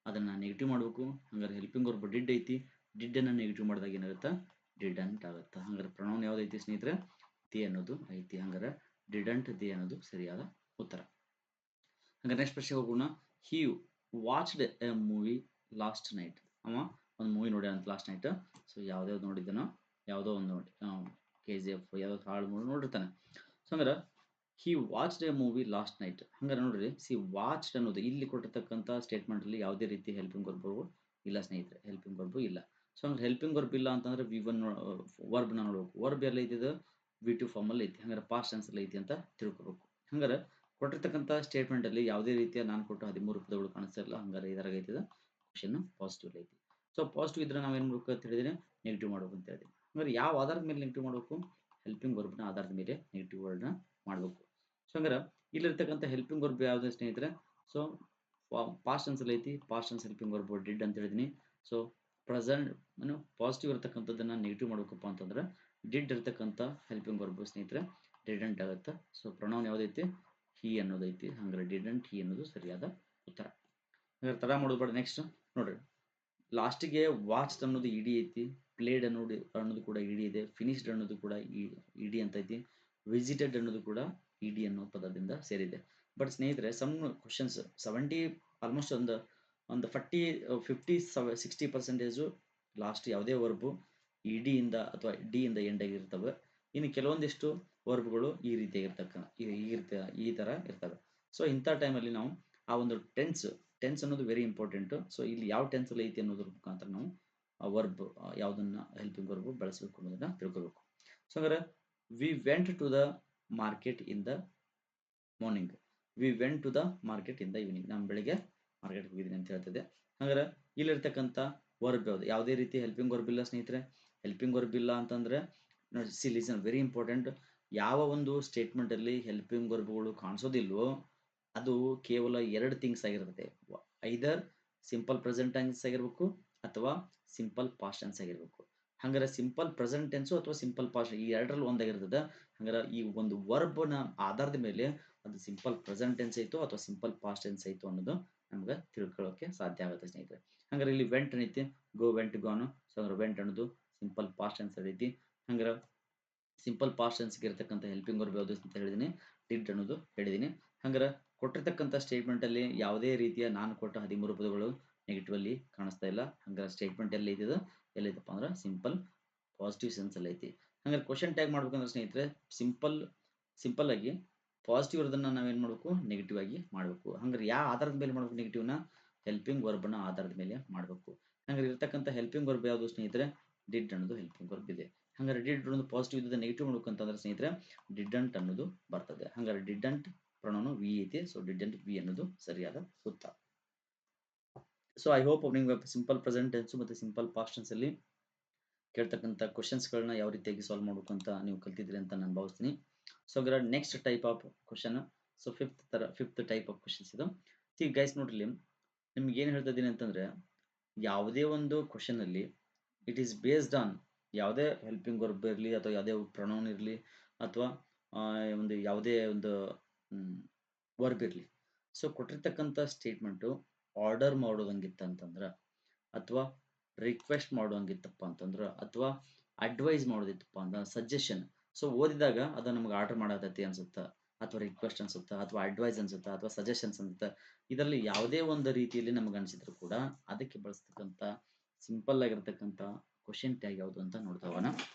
ಅದನ್ನ ನೆಗೆಟಿವ್ ಮಾಡಬೇಕು. ಹಂಗಾರೆ ಹೆಲ್ಪಿಂಗ್ ವರ್ಬ್ ಡಿಡ್ ಐತಿ, ಡಿಡ್ ಅನ್ನ ನೆಗೆಟಿವ್ ಮಾಡಿದಾಗ ಏನಾಗುತ್ತೆ, ಡಿಡಂಟ್ ಆಗುತ್ತೆ. ಹಂಗಾರೆ ಪ್ರೊನೌನ್ ಯಾವ್ದೈತಿ ಸ್ನೇಹಿತರೆ, ದೇ ಅನ್ನೋದು ಐತಿ. ಹಂಗಾರೆ ಡಿಡಂಟ್ ದೇ ಅನ್ನೋದು ಸರಿಯಾದ ಉತ್ತರ. ಹಂಗಾರೆ ನೆಕ್ಸ್ಟ್ ಪ್ರಶ್ನೆ ಹೋಗೋಣ. He watched a movie last night. ಅವ ಒಂದು ಮೂವಿ ನೋಡ್ಯಾನ ಲಾಸ್ಟ್ ನೈಟ್. ಸೊ ಯಾವ್ದಾವ್ದು ನೋಡಿದ್ದಾನೋ, ಯಾವುದೋ ಒಂದು ನೋಡಿ KGF ಯಾವುದೋ ಹಾಳು ಮೂವಿ ನೋಡಿರ್ತಾನೆ. ಸೊ ಹಂಗಾರೆ he watched a movie last night. ಹಂಗಾರೆ ನೋಡ್ರಿ, ವಾಚ್ಡ್ ಅನ್ನೋದು ಇಲ್ಲಿ ಕೊಟ್ಟಿರ್ತಕ್ಕಂಥ ಸ್ಟೇಟ್ಮೆಂಟ್ ಅಲ್ಲಿ ಯಾವುದೇ ರೀತಿ ಹೆಲ್ಪಿಂಗ್ ವರ್ಬ್ ಇಲ್ಲ ಸ್ನೇಹಿತರೆ, ಹೆಲ್ಪಿಂಗ್ ವರ್ಬ್ ಇಲ್ಲ. ಸೊ ಹಂಗಾರೆ ಹೆಲ್ಪಿಂಗ್ ವರ್ಬ್ ಇಲ್ಲ ಅಂತಂದ್ರೆ V1 ವರ್ಬ್ ನ ನೋಡ್ಬೇಕು. ವರ್ಬ್ ಎಲ್ಲ ಐತಿದೆ, V2 ಫಾರ್ಮ್ ಅಲ್ಲಿ ಐತಿ. ಹಂಗಾರೆ ಪಾಸ್ಟ್ ಟೆನ್ಸ್ ಅಲ್ಲಿ ಐತಿ ಅಂತ ತಿಳ್ಕೊಬೇಕು. ಹಂಗಾರೆ ಕೊಟ್ಟಿರ್ತಕ್ಕಂಥ ಸ್ಟೇಟ್ಮೆಂಟ್ ಅಲ್ಲಿ ಯಾವುದೇ ರೀತಿಯ ನಾನು ಕೊಟ್ಟ 13 ಪದಗಳು ಕಾಣಿಸ್ತಾ ಇಲ್ಲ. ಹಂಗಾರೆ ಇದರಾಗ ಐತಿದ ಕ್ವಶನ್ ಪಾಸಿಟಿವ್ ಐತಿ. ಸೊ ಪಾಸಿಟಿವ್ ಇದ್ರೆ ನಾವೇನ್ ಮಾಡ್ಬೇಕು ಅಂತ ಹೇಳಿದ್ರೆ ನೆಗೆಟಿವ್ ಮಾಡಬೇಕು ಅಂತ ಹೇಳಿದ್ವಿ. ಹಂಗಾರೆ ಯಾವ ಆಧಾರದ ಮೇಲೆ ನೆಗೆಟಿವ್ ಮಾಡಬೇಕು, ಹೆಲ್ಪಿಂಗ್ ವರ್ಬ್ನ ಆಧಾರದ ಮೇಲೆ ನೆಗೆಟಿವ್ ವರ್ಡ್ನ ಮಾಡಬೇಕು. ಸೊ ಹಂಗಾರೆ ಇಲ್ಲಿರ್ತಕ್ಕಂಥ ಹೆಲ್ಪಿಂಗ್ ವರ್ಬ್ ಯಾವ್ದು ಸ್ನೇಹಿತರೆ, ಸೊ ಪಾಸ್ಟ್ ಟೆನ್ಸ್ ಅಲ್ಲಿ ಐತಿ, past tense helping verb did ಅಂತ ಹೇಳಿದೀನಿ. ಸೊ ಪ್ರೆಸೆಂಟ್ ಪಾಸಿಟಿವ್ ಇರತಕ್ಕಂಥದ್ದನ್ನ ನೆಗೆಟಿವ್ ಮಾಡ್ಬೇಕಪ್ಪ ಅಂತಂದ್ರೆ ಡಿಡ್ ಇರ್ತಕ್ಕಂಥ ಹೆಲ್ಪಿಂಗ್ ವರ್ಬ್ ಸ್ನೇಹಿತರೆ ಡಿಡಂಟ್ ಆಗುತ್ತೆ. ಸೊ ಪ್ರೊನೌನ್ ಯಾವುದೈತಿ, ಹಿ ಅನ್ನೋದೈತಿ. ಹಂಗಾರೆ ಡಿಡಂಟ್ ಹಿ ಅನ್ನೋದು ಸರಿಯಾದ ಉತ್ತರ. ಹಂಗಾರೆ ತಡ ಮಾಡೋದು ಬೇಡ. ನೆಕ್ಸ್ಟ್ ನೋಡ್ರಿ, ಲಾಸ್ಟಿಗೆ ವಾಚ್ಡ್ ಅನ್ನೋದು ಇಡಿ ಐತಿ, ಪ್ಲೇಡ್ ಅನ್ನೋದು ಕೂಡ ಇಡಿ ಇದೆ, ಫಿನಿಶ್ಡ್ ಅನ್ನೋದು ಕೂಡ ಇಡಿ ಅಂತ ಐತಿ, ವಿಸಿಟೆಡ್ ಅನ್ನೋದು ಕೂಡ ಇಡಿ ಅನ್ನೋ ಪದದಿಂದ ಸೇರಿದೆ. ಬಟ್ ಸ್ನೇಹಿತರೆ, ಸಮ್ ಕ್ವಶನ್ಸ್ 70 ಆಲ್ಮೋಸ್ಟ್ ಒಂದು 50-60% ಲಾಸ್ಟ್ ಯಾವುದೇ ವರ್ಬು ಇಡಿ ಇಂದ ಅಥವಾ ಡಿ ಇಂದ ಎಂಡ್ ಆಗಿರ್ತವೆ. ಇನ್ನು ಕೆಲವೊಂದಿಷ್ಟು ವರ್ಬ್ಗಳು ಈ ಈ ತರ ಇರ್ತವೆ. ಸೊ ಇಂಥ ಟೈಮಲ್ಲಿ ನಾವು ಆ ಒಂದು ಟೆನ್ಸ್ ಅನ್ನೋದು ವೆರಿ ಇಂಪಾರ್ಟೆಂಟ್. ಸೊ ಇಲ್ಲಿ ಯಾವ ಟೆನ್ಸ್ ಅಲ್ಲಿ ಐತಿ ಅನ್ನೋದ್ರ ಮುಖಾಂತರ ನಾವು ಆ ವರ್ಬ್ ಯಾವುದನ್ನ ಹೆಲ್ಪಿಂಗ್ ವರ್ಬ್ ಬಳಸಬೇಕು ಅನ್ನೋದನ್ನ ತಿಳ್ಕೋಬೇಕು. ಸೊ ಹಂಗಾರೆ we went to the market in the morning, we went to the market in the evening. ನಾನು ಬೆಳಿಗ್ಗೆ ಮಾರ್ಕೆಟ್ ಹೋಗಿದ್ದೀನಿ ಅಂತ ಹೇಳ್ತಿದ್ದೆ. ಹಂಗಾರೆ ಇಲ್ಲಿರ್ತಕ್ಕಂಥ ವರ್ಬ್ ಯಾವುದು, ಯಾವುದೇ ರೀತಿ ಹೆಲ್ಪಿಂಗ್ ವರ್ಬ್ ಇಲ್ಲ ಸ್ನೇಹಿತರೆ. ಹೆಲ್ಪಿಂಗ್ ವರ್ಬ್ ಇಲ್ಲ ಅಂತಂದ್ರೆ ಸಿ ಲಿಸನ್, ವೆರಿ ಇಂಪಾರ್ಟೆಂಟ್. ಯಾವ ಒಂದು ಸ್ಟೇಟ್ಮೆಂಟ್ ಅಲ್ಲಿ ಹೆಲ್ಪಿಂಗ್ ವರ್ಬ್ಗಳು ಕಾಣಿಸೋದಿಲ್ವೋ ಅದು ಕೇವಲ 2 ಥಿಂಗ್ಸ್ ಆಗಿರ್ತದೆ. ಐದರ್ ಸಿಂಪಲ್ ಪ್ರೆಸೆಂಟ್ ಟೆನ್ಸ್ ಆಗಿರ್ಬೇಕು ಅಥವಾ ಸಿಂಪಲ್ ಪಾಸ್ಟ್ ಟೆನ್ಸ್ ಆಗಿರ್ಬೇಕು. ಹಂಗಾರೆ ಸಿಂಪಲ್ ಪ್ರೆಸೆಂಟ್ ಟೆನ್ಸ್ ಅಥವಾ ಸಿಂಪಲ್ ಪಾಸ್ಟ್ ಈ ಎರಡರಲ್ಲಿ ಒಂದಾಗಿರ್ತದೆ. ಹಂಗಾರೆ ಈ ಒಂದು ವರ್ಬ್ ನ ಆಧಾರದ ಮೇಲೆ ಅದು ಸಿಂಪಲ್ ಪ್ರೆಸೆಂಟ್ ಟೆನ್ಸ್ ಐತೋ ಅಥವಾ ಸಿಂಪಲ್ ಪಾಸ್ಟ್ ಟೆನ್ಸ್ ಐತೋ ಅನ್ನೋದು ನಮ್ಗೆ ತಿಳ್ಕೊಳ್ಳೋಕೆ ಸಾಧ್ಯ ಆಗುತ್ತೆ ಸ್ನೇಹಿತರೆ. ಹಂಗಾರೆ ಇಲ್ಲಿ ವೆಂಟ್ ಏನೈತಿ, ಗೋ ವೆಂಟ್ ಗಾನು. ಸೊ ಅಂದ್ರೆ ವೆಂಟ್ ಅನ್ನೋದು ಸಿಂಪಲ್ ಪಾಸ್ಟ್ ಟೆನ್ಸ್ ಐತಿ. ಹಂಗಾರೆ ಸಿಂಪಲ್ ಪಾಸ್ಟ್ ಟೆನ್ಸ್ಗೆ ಇರತಕ್ಕಂಥ ಹೆಲ್ಪಿಂಗ್ ವರ್ಬ್ ಯಾವುದು ಅಂತ ಹೇಳಿದೀನಿ, ಡಿಡ್ ಅನ್ನೋದು ಹೇಳಿದೀನಿ. ಹಂಗಾರೆ ಕೊಟ್ಟಿರ್ತಕ್ಕಂಥ ಸ್ಟೇಟ್ಮೆಂಟ್ ಅಲ್ಲಿ ಯಾವುದೇ ರೀತಿಯ ನಾನು ಕೊಟ್ಟ 13 ಪದಗಳು ನೆಗೆಟಿವ್ ಅಲ್ಲಿ ಕಾಣಿಸ್ತಾ ಇಲ್ಲ. ಹಂಗಾರೆ ಸ್ಟೇಟ್ಮೆಂಟ್ ಎಲ್ಲಿ ಐತಿದ, ಎಲ್ಲೈತಪ್ಪ ಅಂದ್ರೆ ಸಿಂಪಲ್ ಪಾಸಿಟಿವ್ ಸೆನ್ಸ್ ಅಲ್ಲಿ ಐತಿ. ಹಂಗಾರೆ ಕ್ವಶನ್ ಟ್ಯಾಗ್ ಮಾಡ್ಬೇಕಂದ್ರೆ ಸ್ನೇಹಿತರೆ, ಸಿಂಪಲ್ ಆಗಿ ಪಾಸಿಟಿವ್ ಇರೋದನ್ನ ನಾವೇನ್ ಮಾಡಬೇಕು, ನೆಗೆಟಿವ್ ಆಗಿ ಮಾಡಬೇಕು. ಹಂಗಾರೆ ಯಾವ ಆಧಾರದ ಮೇಲೆ ಮಾಡಬೇಕು ನೆಗೆಟಿವ್ನ, ಹೆಲ್ಪಿಂಗ್ ವರ್ಬ್ ನ ಆಧಾರದ ಮೇಲೆ ಮಾಡಬೇಕು. ಹಂಗಾರೆ ಇರ್ತಕ್ಕಂಥ ಹೆಲ್ಪಿಂಗ್ ವರ್ಬ್ ಯಾವುದು ಸ್ನೇಹಿತರೆ, ಡಿಡ್ ಅನ್ನೋದು ಹೆಲ್ಪಿಂಗ್ ವರ್ಬ್ ಇದೆ. ಹಂಗಾರೆ ಡಿಡ್ ಅನ್ನೋದು ಪಾಸಿಟಿವ್ ಇದ್ದದ ನೆಗೆಟಿವ್ ಮಾಡ್ಬೇಕಂತಂದ್ರೆ ಸ್ನೇಹಿತರೆ ಡಿಡಂಟ್ ಅನ್ನೋದು ಬರ್ತದೆ. ಹಂಗಾರೆ ಡಿಡಂಟ್ ಪ್ರೊನೌನ್ ವಿ ಐತಿ. ಸೊ ಡಿಡಂಟ್ ವಿ ಅನ್ನೋದು ಸರಿಯಾದ ಉತ್ತರ. ಸೊ ಐ ಹೋಪ್ ನಿಮ್ಗೆ ಸಿಂಪಲ್ ಪ್ರೆಸೆಂಟ್ ಟೆನ್ಸ್ ಮತ್ತೆ ಸಿಂಪಲ್ ಪಾಸ್ಟ್ ಟೆನ್ಸ್ ಅಲ್ಲಿ ಕೇಳ್ತಕ್ಕಂಥ ಕ್ವಶನ್ಸ್ ಗಳನ್ನ ಯಾವ ರೀತಿಯಾಗಿ ಸಾಲ್ವ್ ಮಾಡಬೇಕು ಅಂತ ನೀವು ಕಲ್ತಿದ್ರಿ ಅಂತ ನಾನು ಭಾವಿಸ್ತೀನಿ. ಸೊ ಹಾಗಾದ್ರೆ next type of question, so fifth type of questions ಇದು. ಸಿ ಗೈಸ್ ನೋಡ್ರಿ, ನಿಮ್ಗೆ ಏನ್ ಹೇಳ್ತಾ ಇದ್ದೀನಿ ಅಂತಂದ್ರೆ, ಯಾವುದೇ ಒಂದು ಕ್ವಶನ್ ಅಲ್ಲಿ ಇಟ್ ಈಸ್ ಬೇಸ್ಡ್ ಆನ್ ಯಾವುದೇ ಹೆಲ್ಪಿಂಗ್ ವರ್ಬ್ ಇರಲಿ ಅಥವಾ ಯಾವುದೇ ಪ್ರೊನೌನ್ ಇರಲಿ ಅಥವಾ ಒಂದು ಯಾವುದೇ ಒಂದು ವರ್ಬ್ ಇರಲಿ. ಸೊ ಕೊಟ್ಟಿರ್ತಕ್ಕಂಥ ಸ್ಟೇಟ್ಮೆಂಟು ಆರ್ಡರ್ ಮಾಡೋದಂಗಿತ್ತಂತಂದ್ರೆ ಅಥವಾ ರಿಕ್ವೆಸ್ಟ್ ಮಾಡುವಂಗಿತ್ತಪ್ಪ ಅಂತಂದ್ರೆ ಅಥವಾ ಅಡ್ವೈಸ್ ಮಾಡೋದಿತ್ತಪ್ಪ ಅಂತ ಸಜೆಷನ್. ಸೊ ಓದಿದಾಗ ಅದು ನಮ್ಗೆ ಆರ್ಡರ್ ಮಾಡತೈತಿ ಅನ್ಸುತ್ತಾ ಅಥವಾ ರಿಕ್ವೆಸ್ಟ್ ಅನ್ಸುತ್ತಾ ಅಥವಾ ಅಡ್ವೈಸ್ ಅನ್ಸುತ್ತಾ ಅಥವಾ ಸಜೆಷನ್ಸ್ ಅನ್ಸುತ್ತಾ, ಇದರಲ್ಲಿ ಯಾವುದೇ ಒಂದು ರೀತಿಯಲ್ಲಿ ನಮ್ಗೆ ಅನಿಸಿದ್ರು ಕೂಡ ಅದಕ್ಕೆ ಬಳಸ್ತಕ್ಕಂಥ ಸಿಂಪಲ್ ಆಗಿರ್ತಕ್ಕಂಥ ಕ್ವಶನ್ ಟ್ಯಾಗ್ ಯಾವುದು ಅಂತ ನೋಡ್ತಾ ಹೋಗೋಣ.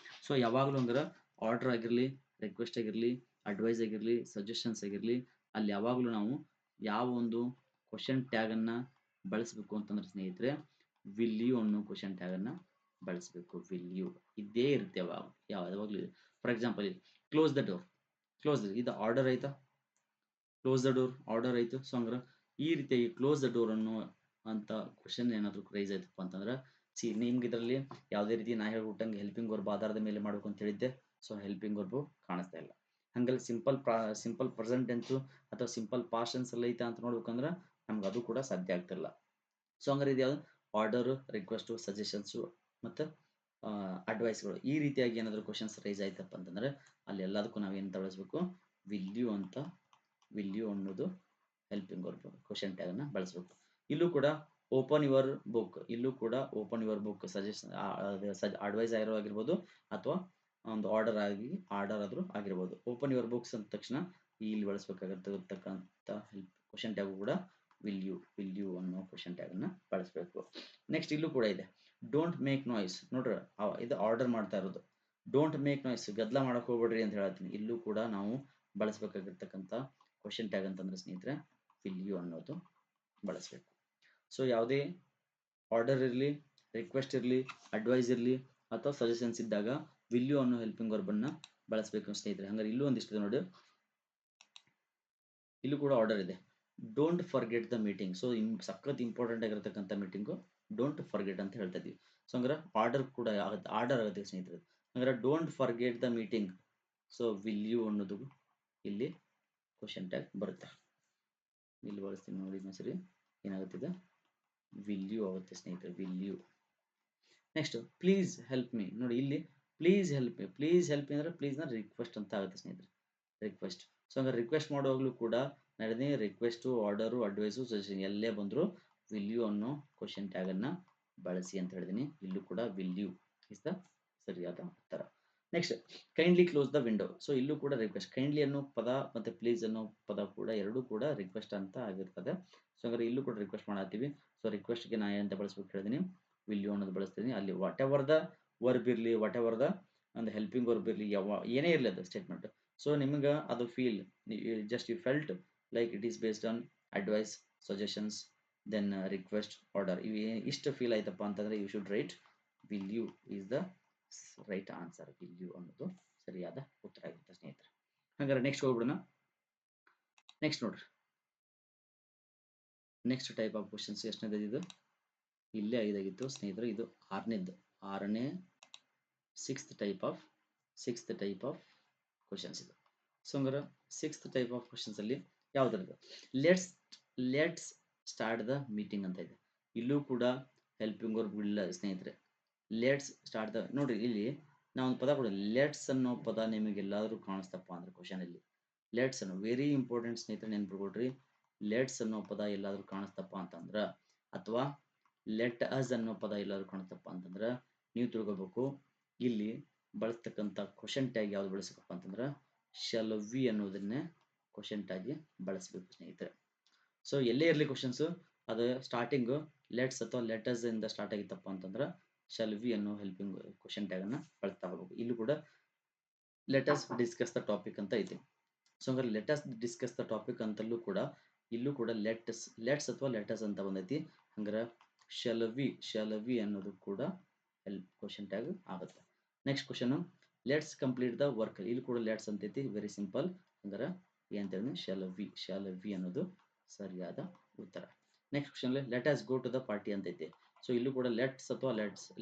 ಸೊ ಯಾವಾಗಲೂ ಅಂದ್ರೆ ಆರ್ಡರ್ ಆಗಿರಲಿ, ರಿಕ್ವೆಸ್ಟ್ ಆಗಿರಲಿ, ಅಡ್ವೈಸ್ ಆಗಿರಲಿ, ಸಜೆಷನ್ಸ್ ಆಗಿರಲಿ, ಅಲ್ಲಿ ಯಾವಾಗಲೂ ನಾವು ಯಾವ ಒಂದು ಕ್ವಶನ್ ಟ್ಯಾಗ್ ಅನ್ನ ಬಳಸಬೇಕು ಅಂತಂದ್ರೆ ಸ್ನೇಹಿತರೆ, ವಿಲ್ ಯು ಅನ್ನೋ ಕ್ವಶನ್ ಟ್ಯಾಗ್ ಅನ್ನ ಬಳಸಬೇಕು. ವಿಲ್ ಯು ಇದ್ದೇ ಇರುತ್ತೆ ಯಾವಾಗಲೂ. For example close the door, close ಇದು ಆರ್ಡರ್ ಆಯ್ತಾ, ಕ್ಲೋಸ್ ದ ಡೋರ್ ಆರ್ಡರ್ ಆಯ್ತು. ಸೊ ಹಂಗಾರೆ ಈ ರೀತಿಯಾಗಿ ಕ್ಲೋಸ್ ದ ಡೋರ್ ಅನ್ನೋ ಅಂತ ಕ್ವಶನ್ ಏನಾದ್ರು ರೈಸ್ ಆಯ್ತಪ್ಪ ಅಂತಂದ್ರೆ, ನಿಮ್ಗೆ ಇದರಲ್ಲಿ ಯಾವುದೇ ರೀತಿ ನಾ ಹೇಳ್ಬಿಟ್ಟಂಗೆ ಹೆಲ್ಪಿಂಗ್ ವರ್ಬ್ ಆಧಾರದ ಮೇಲೆ ಮಾಡ್ಬೇಕು ಅಂತ ಹೇಳಿದ್ದೆ. ಸೊ ಹೆಲ್ಪಿಂಗ್ ವರ್ಬ್ ಕಾಣಿಸ್ತಾ ಇಲ್ಲ. ಹಂಗಲ್ಲಿ ಸಿಂಪಲ್ ಪ್ರೆಸೆಂಟ್ ಟೆನ್ಸ್ ಅಥವಾ ಸಿಂಪಲ್ ಪಾಸ್ಟ್ ಟೆನ್ಸ್ ಅಲ್ಲಿ ಐತಾ ಅಂತ ನೋಡ್ಬೇಕಂದ್ರೆ ನಮ್ಗೆ ಅದು ಕೂಡ ಸಾಧ್ಯ ಆಗ್ತಿಲ್ಲ. ಸೊ ಹಂಗಾರೆ ಇದು ಯಾವುದು, ಆರ್ಡರ್, ರಿಕ್ವೆಸ್ಟ್, ಸಜೆಷನ್ಸ್ ಮತ್ತು ಅಡ್ವೈಸ್ಗಳು ಈ ರೀತಿಯಾಗಿ ಏನಾದರೂ ಕ್ವಶನ್ಸ್ ರೈಸ್ ಆಯ್ತಪ್ಪ ಅಂತಂದ್ರೆ ಅಲ್ಲಿ ಎಲ್ಲದಕ್ಕೂ ನಾವೇನು ಬಳಸಬೇಕು, ವಿಲ್ ಯು ಅನ್ನೋದು ಹೆಲ್ಪಿಂಗ್ ವರ್ಬ್ ಕ್ವಶನ್ ಟ್ಯಾಗ್ ಅನ್ನ ಬಳಸಬೇಕು. ಇಲ್ಲೂ ಕೂಡ ಓಪನ್ ಯುವರ್ ಬುಕ್, ಇಲ್ಲೂ ಕೂಡ open your book suggestion advice ಆಗಿರ್ಬೋದು ಅಥವಾ ಒಂದು ಆರ್ಡರ್ ಆದ್ರೂ ಆಗಿರ್ಬೋದು. ಓಪನ್ ಯುವರ್ ಬುಕ್ಸ್ ಅಂದ ತಕ್ಷಣ ಇಲ್ಲಿ ಬಳಸಬೇಕಾಗಿರ್ತಕ್ಕಂಥ ಕ್ವಶನ್ ಟ್ಯಾಗ್ ಕೂಡ ವಿಲ್ ಯು ಅನ್ನೋ ಕ್ವಶನ್ ಟ್ಯಾಗ್ ಅನ್ನ ಬಳಸಬೇಕು. ನೆಕ್ಸ್ಟ್ ಇಲ್ಲೂ ಕೂಡ ಇದೆ, ಡೋಂಟ್ ಮೇಕ್ ನಾಯ್ಸ್. ನೋಡ್ರಿ ಇದು ಆರ್ಡರ್ ಮಾಡ್ತಾ ಇರೋದು, ಡೋಂಟ್ ಮೇಕ್ ನಾಯ್ಸ್ ಗದ್ದಲ ಮಾಡಕ್ ಹೋಗ್ಬೇಡ್ರಿ ಅಂತ ಹೇಳ್ತೀನಿ. ಇಲ್ಲೂ ಕೂಡ ನಾವು ಬಳಸಬೇಕಾಗಿರ್ತಕ್ಕಂಥ ಕ್ವಶನ್ ಟ್ಯಾಗ್ ಅಂತಂದ್ರೆ ಸ್ನೇಹಿತರೆ ವಿಲ್ ಯು ಅನ್ನೋದು ಬಳಸಬೇಕು. ಸೊ ಯಾವುದೇ ಆರ್ಡರ್ ಇರಲಿ, ರಿಕ್ವೆಸ್ಟ್ ಇರಲಿ, ಅಡ್ವೈಸ್ ಇರಲಿ ಅಥವಾ ಸಜೆಷನ್ಸ್ ಇದ್ದಾಗ ವಿಲ್ ಯು ಅನ್ನೋ ಹೆಲ್ಪಿಂಗ್ ವರ್ಬ್ ಅನ್ನ ಬಳಸಬೇಕು ಸ್ನೇಹಿತರೆ. ಹಂಗಾರೆ ಇಲ್ಲೂ ಒಂದಿಷ್ಟು ನೋಡಿ, ಇಲ್ಲೂ ಕೂಡ ಆರ್ಡರ್ ಇದೆ, don't forget the meeting. So ಸಖತ್ ಇಂಪಾರ್ಟೆಂಟ್ ಆಗಿರತಕ್ಕಂಥ ಮೀಟಿಂಗು ಡೋಂಟ್ ಫರ್ಗೆಟ್ ಅಂತ ಹೇಳ್ತಾ ಇದೀವಿ. ಸೊ ಹಂಗಾರೆ ಆರ್ಡರ್ ಕೂಡ ಆರ್ಡರ್ ಆಗುತ್ತೆ ಸ್ನೇಹಿತರೆ. ಹಂಗಾರೆ don't forget the meeting. So will you ಅನ್ನೋದು ಇಲ್ಲಿ ಕ್ವಶನ್ ಟ್ಯಾಗ್ ಬರುತ್ತೆ. ಇಲ್ಲಿ ಬಳಸ್ತೀನಿ ನೋಡಿ ಸರಿ, ಏನಾಗುತ್ತಿದೆ ವಿಲ್ ಯು ಆಗುತ್ತೆ ಸ್ನೇಹಿತರೆ, will you. Next please help me. ನೋಡಿ ಇಲ್ಲಿ ಪ್ಲೀಸ್ ಹೆಲ್ಪ್ ಮೀ ಅಂದ್ರೆ ಪ್ಲೀಸ್ ನ ರಿಕ್ವೆಸ್ಟ್ ಅಂತ ಆಗುತ್ತೆ ಸ್ನೇಹಿತರೆ. ರಿಕ್ವೆಸ್ಟ್. ಸೊ ಹಂಗಾರೆ ರಿಕ್ವೆಸ್ಟ್ ಮಾಡುವಾಗಲೂ ಕೂಡ ನಡೆದಿ ರಿಕ್ವೆಸ್ಟು, ಆರ್ಡರು, ಅಡ್ವೈಸು, ಸಜೆಷನ್ ಎಲ್ಲೇ ಬಂದರೂ ವಿಲ್ ಯು ಅನ್ನೋ ಕ್ವಶನ್ ಟ್ಯಾಗನ್ನು ಬಳಸಿ ಅಂತ ಹೇಳಿದ್ದೀನಿ. ಇಲ್ಲೂ ಕೂಡ ವಿಲ್ ಯು ಇಸ್ ದ ಸರಿಯಾದ ಉತ್ತರ. Next, kindly close the window. So ಇಲ್ಲೂ ಕೂಡ ರಿಕ್ವೆಸ್ಟ್. ಕೈಂಡ್ಲಿ ಅನ್ನೋ ಪದ ಮತ್ತು ಪ್ಲೀಸ್ ಅನ್ನೋ ಪದ ಕೂಡ ಎರಡೂ ಕೂಡ ರಿಕ್ವೆಸ್ಟ್ ಅಂತ ಆಗಿರ್ತದೆ. ಸೊ ಹಂಗಾರೆ ಇಲ್ಲೂ ಕೂಡ ರಿಕ್ವೆಸ್ಟ್ ಮಾಡತ್ತೀವಿ. ಸೊ ರಿಕ್ವೆಸ್ಟ್ಗೆ ನಾ ಏನಂತ ಬಳಸ್ಬೇಕು ಹೇಳಿದ್ದೀನಿ, ವಿಲ್ ಯು ಅನ್ನೋದು ಬಳಸ್ತೀನಿ. ಅಲ್ಲಿ ವಾಟ್ ಎವರ್ ದ ವರ್ಬ್ ಇರಲಿ, ವಾಟ್ ಎವರ್ ದ ಒಂದು ಹೆಲ್ಪಿಂಗ್ ವರ್ಬ್ ಇರಲಿ, ಏನೇ ಇರಲಿ ಅದು ಸ್ಟೇಟ್ಮೆಂಟ್. ಸೊ ನಿಮ್ಗೆ ಅದು feel just you felt like it is based on advice, suggestions, then request, order. ಇವು ಇಷ್ಟು ಫೀಲ್ ಆಯ್ತಪ್ಪ ಅಂತಂದ್ರೆ you should write will you is the right answer. Will you ಅನ್ನೋದು ಸರಿಯಾದ ಉತ್ತರ ಆಗಿರುತ್ತೆ ಸ್ನೇಹಿತರೆ. ಹಾಗಾದ್ರೆ ನೆಕ್ಸ್ಟ್ ಹೋಗ್ಬಿಡೋಣ. ನೆಕ್ಸ್ಟ್ ನೋಡ್ರಿ, ನೆಕ್ಸ್ಟ್ ಟೈಪ್ ಆಫ್ ಕ್ವಶನ್ಸ್ ಎಷ್ಟನೇದು ಇದು? ಇಲ್ಲೇ 5 ಆಗಿತ್ತು ಸ್ನೇಹಿತರೆ, ಇದು ಆರನೇ ಸಿಕ್ಸ್ತ್ ಟೈಪ್ ಆಫ್ ಕ್ವಶನ್ಸ್ ಇದು. ಸೊ ಹಂಗಾರೆ ಸಿಕ್ಸ್ತ್ ಟೈಪ್ ಆಫ್ ಕ್ವಶನ್ಸ್ ಅಲ್ಲಿ ಯಾವ್ದು? ಲೆಟ್ಸ್ ಸ್ಟಾರ್ಟ್ ದ ಮೀಟಿಂಗ್ ಅಂತ ಇದೆ. ಇಲ್ಲೂ ಕೂಡ ಹೆಲ್ಪಿಂಗ್ ವರ್ಬ್ ಇಲ್ಲ ಸ್ನೇಹಿತರೆ. ಲೆಟ್ಸ್ ಸ್ಟಾರ್ಟ್ ದ, ನೋಡ್ರಿ ಇಲ್ಲಿ ನಾವು ಒಂದು ಪದ ಕೊಡಿ, ಲೆಟ್ಸ್ ಅನ್ನೋ ಪದ ನಿಮಗೆಲ್ಲಾದ್ರೂ ಕಾಣಿಸ್ತಪ್ಪ ಅಂದ್ರೆ ಕ್ವಶನ್ ಅಲ್ಲಿ ಲೆಟ್ಸ್ ಅನ್ನೋ ವೆರಿ ಇಂಪಾರ್ಟೆಂಟ್ ಸ್ನೇಹಿತರೆ, ನೆನ್ಪಿಟ್ಕೊಡ್ರಿ. ಲೆಟ್ಸ್ ಅನ್ನೋ ಪದ ಎಲ್ಲಾದ್ರೂ ಕಾಣಿಸ್ತಪ್ಪ ಅಂತಂದ್ರ, ಅಥವಾ ಲೆಟ್ ಅಸ್ ಅನ್ನೋ ಪದ ಎಲ್ಲಾದ್ರೂ ಕಾಣಿಸ್ತಪ್ಪ ಅಂತಂದ್ರ, ನೀವು ತಿಳ್ಕೊಬೇಕು ಇಲ್ಲಿ ಬಳಸ್ತಕ್ಕಂಥ ಕ್ವಶನ್ ಟ್ಯಾಗ್ ಯಾವ್ದು ಬಳಸಬೇಕಪ್ಪ ಅಂತಂದ್ರೆ ಶಲ್ ವಿ ಅನ್ನೋದನ್ನೇ ಕ್ವಶನ್ ಟ್ಯಾಗ್ ಬಳಸಬೇಕು ಸ್ನೇಹಿತರೆ. ಸೊ ಎಲ್ಲೇ ಇರಲಿ ಕ್ವಶನ್ಸ್, ಅದು ಸ್ಟಾರ್ಟಿಂಗ್ ಲೆಟ್ಸ್ ಅಥವಾ ಲೆಟರ್ಸ್ ಇಂದ ಸ್ಟಾರ್ಟ್ ಆಗಿತ್ತಪ್ಪ ಅಂತಂದ್ರೆ ಶಲ್ ವಿ ಅನ್ನೋ ಹೆಲ್ಪಿಂಗ್ ಕ್ವಶನ್ ಟ್ಯಾಗ್ ಅನ್ನ ಬಳಸ್ತಾ ಹೋಗ್ಬೇಕು. ಇಲ್ಲೂ ಕೂಡ ಲೆಟಸ್ ಡಿಸ್ಕಸ್ ದ ಟಾಪಿಕ್ ಅಂತ ಐತಿ. ಸೊ ಹಂಗಾರೆ ಲೆಟಸ್ ಡಿಸ್ಕಸ್ ದ ಟಾಪಿಕ್ ಅಂತಲ್ಲೂ ಕೂಡ ಇಲ್ಲೂ ಕೂಡ ಲೆಟ್ಸ್ ಅಥವಾ ಲೆಟಸ್ ಅಂತ ಬಂದೈತಿ. ಹಂಗಾರೆ ಶಲ್ ವಿ ಅನ್ನೋದು ಕೂಡ ಕ್ವಶನ್ ಟ್ಯಾಗ್ ಆಗುತ್ತೆ. Next question, let's complete the work. ಇಲ್ಲಿ ಕೂಡ ಲೆಟ್ಸ್ ಅಂತೈತಿ, ವೆರಿ ಸಿಂಪಲ್. ಹಂಗಾರೆ ಏನಂತ ಹೇಳಿದ್ರೆ ಶಾಲ್ ವಿ ಅನ್ನೋದು ಸರಿಯಾದ ಉತ್ತರ. Next question, let us go to the party ಅಂತೈತಿ. ಸೊ ಇಲ್ಲೂ ಕೂಡ ಲೆಟ್ಸ್ ಅಥವಾ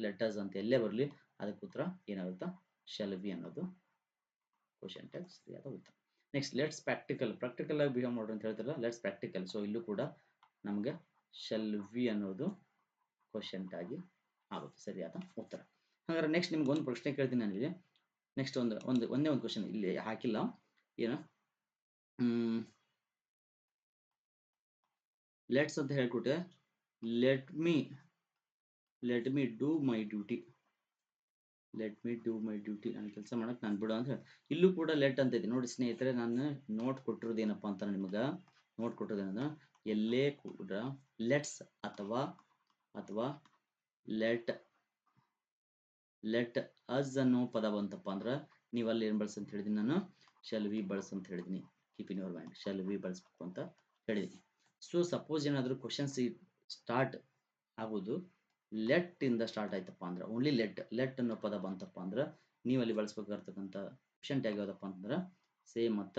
ಲೆಟಸ್ ಅಂತ ಎಲ್ಲೇ ಬರಲಿ ಅದಕ್ಕೆ ಉತ್ತರ ಏನಾಗುತ್ತಾ ಶಾಲ್ ವಿ ಅನ್ನೋದು ಕ್ವಶನ್ ಟ್ಯಾಗ್ ಸರಿಯಾದ ಉತ್ತರ. ನೆಕ್ಸ್ಟ್, ಲೆಟ್ಸ್ ಪ್ರಾಕ್ಟಿಕಲ್ ಆಗಿ ಬಿಹೇವ್ ಮಾಡೋದು ಅಂತ ಹೇಳ್ತಾರಲ್ಲ, ಲೆಟ್ಸ್ ಪ್ರಾಕ್ಟಿಕಲ್. ಸೊ ಇಲ್ಲೂ ಕೂಡ ನಮಗೆ ಶಾಲ್ ವಿ ಅನ್ನೋದು ಕ್ವಶನ್ ಟ್ಯಾಗ್ ಆಗುತ್ತೆ ಸರಿಯಾದ ಉತ್ತರ. ಹಾಗಾದ್ರೆ ನೆಕ್ಸ್ಟ್ ನಿಮ್ಗೆ ಒಂದು ಪ್ರಶ್ನೆ ಕೇಳ್ತೀನಿ ನಾನು ಇಲ್ಲಿ. ನೆಕ್ಸ್ಟ್ ಒಂದೇ ಒಂದು ಕ್ವಶನ್ ಇಲ್ಲಿ ಹಾಕಿಲ್ಲ, ಏನು ಲೆಟ್ಸ್ ಅಂತ ಹೇಳ್ಕೊಟ್ಟೆ, let me do my duty. ನನ್ನ ಕೆಲಸ ಮಾಡಕ್ ನಾನು ಬಿಡು ಅಂತ ಹೇಳಿ ಇಲ್ಲೂ ಕೂಡ ಲೆಟ್ ಅಂತ ಇದೆ ನೋಡಿ ಸ್ನೇಹಿತರೆ. ನಾನು ನೋಟ್ ಕೊಟ್ಟಿರೋದು ಏನಪ್ಪಾ ಅಂತ ನಿಮ್ಗೆ ನೋಟ್ ಕೊಟ್ಟಿರೋದೇನ, ಎಲ್ಲೇ ಕೂಡ ಲೆಟ್ಸ್ ಅಥವಾ ಲೆಟ್ ಅಸ್ ಅನ್ನೋ ಪದ ಬಂತಪ್ಪ ಅಂದ್ರೆ ನೀವು ಅಲ್ಲಿ ಏನು ಬಳಸ ಅಂತ ಹೇಳಿದೀನಿ, ನಾನು ಶಾಲ್ ವಿ ಬಳಸ ಅಂತ ಹೇಳಿದೀನಿ. Keep in your mind, shall we ಬಳಸಬೇಕು ಅಂತ ಹೇಳಿದೀನಿ. ಸೊ ಸಪೋಸ್ ಏನಾದರೂ ಕ್ವಶನ್ಸ್ ಸ್ಟಾರ್ಟ್ ಆಗೋದು ಲೆಟ್ ಇಂದ ಸ್ಟಾರ್ಟ್ ಆಯ್ತಪ್ಪ ಅಂದ್ರೆ, ಓನ್ಲಿ ಲೆಟ್ ಅನ್ನೋ ಪದ ಬಂತಪ್ಪ ಅಂದ್ರೆ ನೀವು ಅಲ್ಲಿ ಬಳಸಬೇಕಾಗಿರ್ತಕ್ಕಂಥ ಕ್ವಶನ್ ಟ್ಯಾಗ್ ಯಾವ್ದಪ್ಪ ಅಂತಂದ್ರೆ ಸೇಮ್ ಮತ್ತ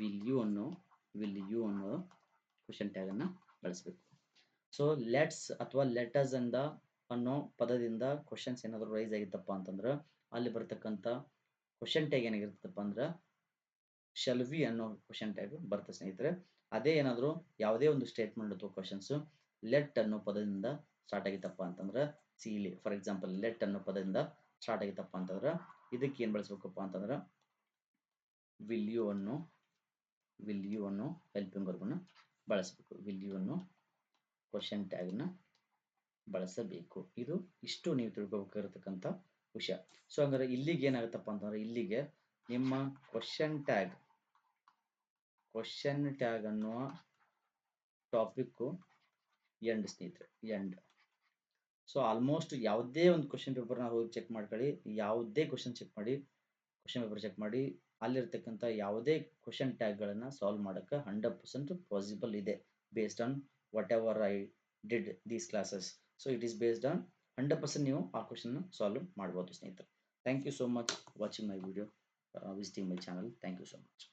ವಿಲ್ ಯು ಅನ್ನೋ ಕ್ವಶನ್ ಟ್ಯಾಗ್ ಅನ್ನ ಬಳಸಬೇಕು. ಸೊ ಲೆಟ್ಸ್ ಅಥವಾ ಲೆಟಸ್ ಅನ್ನೋ ಪದದಿಂದ ಕ್ವಶನ್ಸ್ ಏನಾದರೂ ರೈಸ್ ಆಗಿತ್ತಪ್ಪ ಅಂತಂದ್ರೆ ಅಲ್ಲಿ ಬರ್ತಕ್ಕಂಥ ಕ್ವಶನ್ ಟ್ಯಾಗ್ ಏನಾಗಿರ್ತಪ್ಪ ಅಂದ್ರೆ ಶಲ್ ವಿ ಅನ್ನೋ ಕ್ವಶನ್ ಟ್ಯಾಗ್ ಬರ್ತದೆ ಸ್ನೇಹಿತರೆ. ಅದೇ ಏನಾದರೂ ಯಾವುದೇ ಒಂದು ಸ್ಟೇಟ್ಮೆಂಟ್ ಅಥವಾ ಕ್ವಶನ್ಸ್ ಲೆಟ್ ಅನ್ನೋ ಪದದಿಂದ ಸ್ಟಾರ್ಟ್ ಆಗಿತ್ತಪ್ಪ ಅಂತಂದ್ರೆ, ಇಲ್ಲಿ ಫಾರ್ ಎಕ್ಸಾಂಪಲ್ ಲೆಟ್ ಅನ್ನೋ ಪದದಿಂದ ಸ್ಟಾರ್ಟ್ ಆಗಿತ್ತಪ್ಪ ಅಂತಂದ್ರೆ ಇದಕ್ಕೆ ಏನು ಬಳಸಬೇಕಪ್ಪ ಅಂತಂದ್ರೆ ವಿಲ್ ಯು ಅನ್ನೋ ಹೆಲ್ಪಿಂಗ್ ವರ್ಬನ್ನ ಬಳಸಬೇಕು. ವಿಲ್ ಯು ಅನ್ನೋ ಕ್ವಶನ್ ಟ್ಯಾಗ್ನ ಬಳಸಬೇಕು. ಇಷ್ಟು ನೀವು ತಿಳ್ಕೊಬೇಕಾಗಿರತಕ್ಕಂಥ ವಿಷಯ. ಸೊ ಹಂಗಾರೆ ಇಲ್ಲಿಗೆ ಏನಾಗುತ್ತಪ್ಪ ಅಂತಂದ್ರೆ ಇಲ್ಲಿಗೆ ನಿಮ್ಮ ಕ್ವಶನ್ ಟ್ಯಾಗ್ ಅನ್ನುವ ಟಾಪಿಕ್ ಎಂಡ್ ಸ್ನೇಹಿತರೆ, ಎಂಡ್. ಸೊ ಆಲ್ಮೋಸ್ಟ್ ಯಾವುದೇ ಒಂದು ಕ್ವಶನ್ ಪೇಪರ್ನ ಹೋಗಿ ಚೆಕ್ ಮಾಡ್ಕೊಳ್ಳಿ, ಯಾವುದೇ ಕ್ವಶನ್ ಪೇಪರ್ ಚೆಕ್ ಮಾಡಿ ಅಲ್ಲಿರ್ತಕ್ಕಂಥ ಯಾವುದೇ ಕ್ವಶನ್ ಟ್ಯಾಗ್ಗಳನ್ನು ಸಾಲ್ವ್ ಮಾಡೋಕ್ಕೆ 100% ಪಾಸಿಬಲ್ ಇದೆ, based on whatever I did these classes. So it is based on 100% ನೀವು ಆ ಕ್ವಶನ್ ಸಾಲ್ವ್ ಮಾಡ್ಬೋದು ಸ್ನೇಹಿತರೆ. Thank you so much watching my video, visiting my channel. Thank you so much.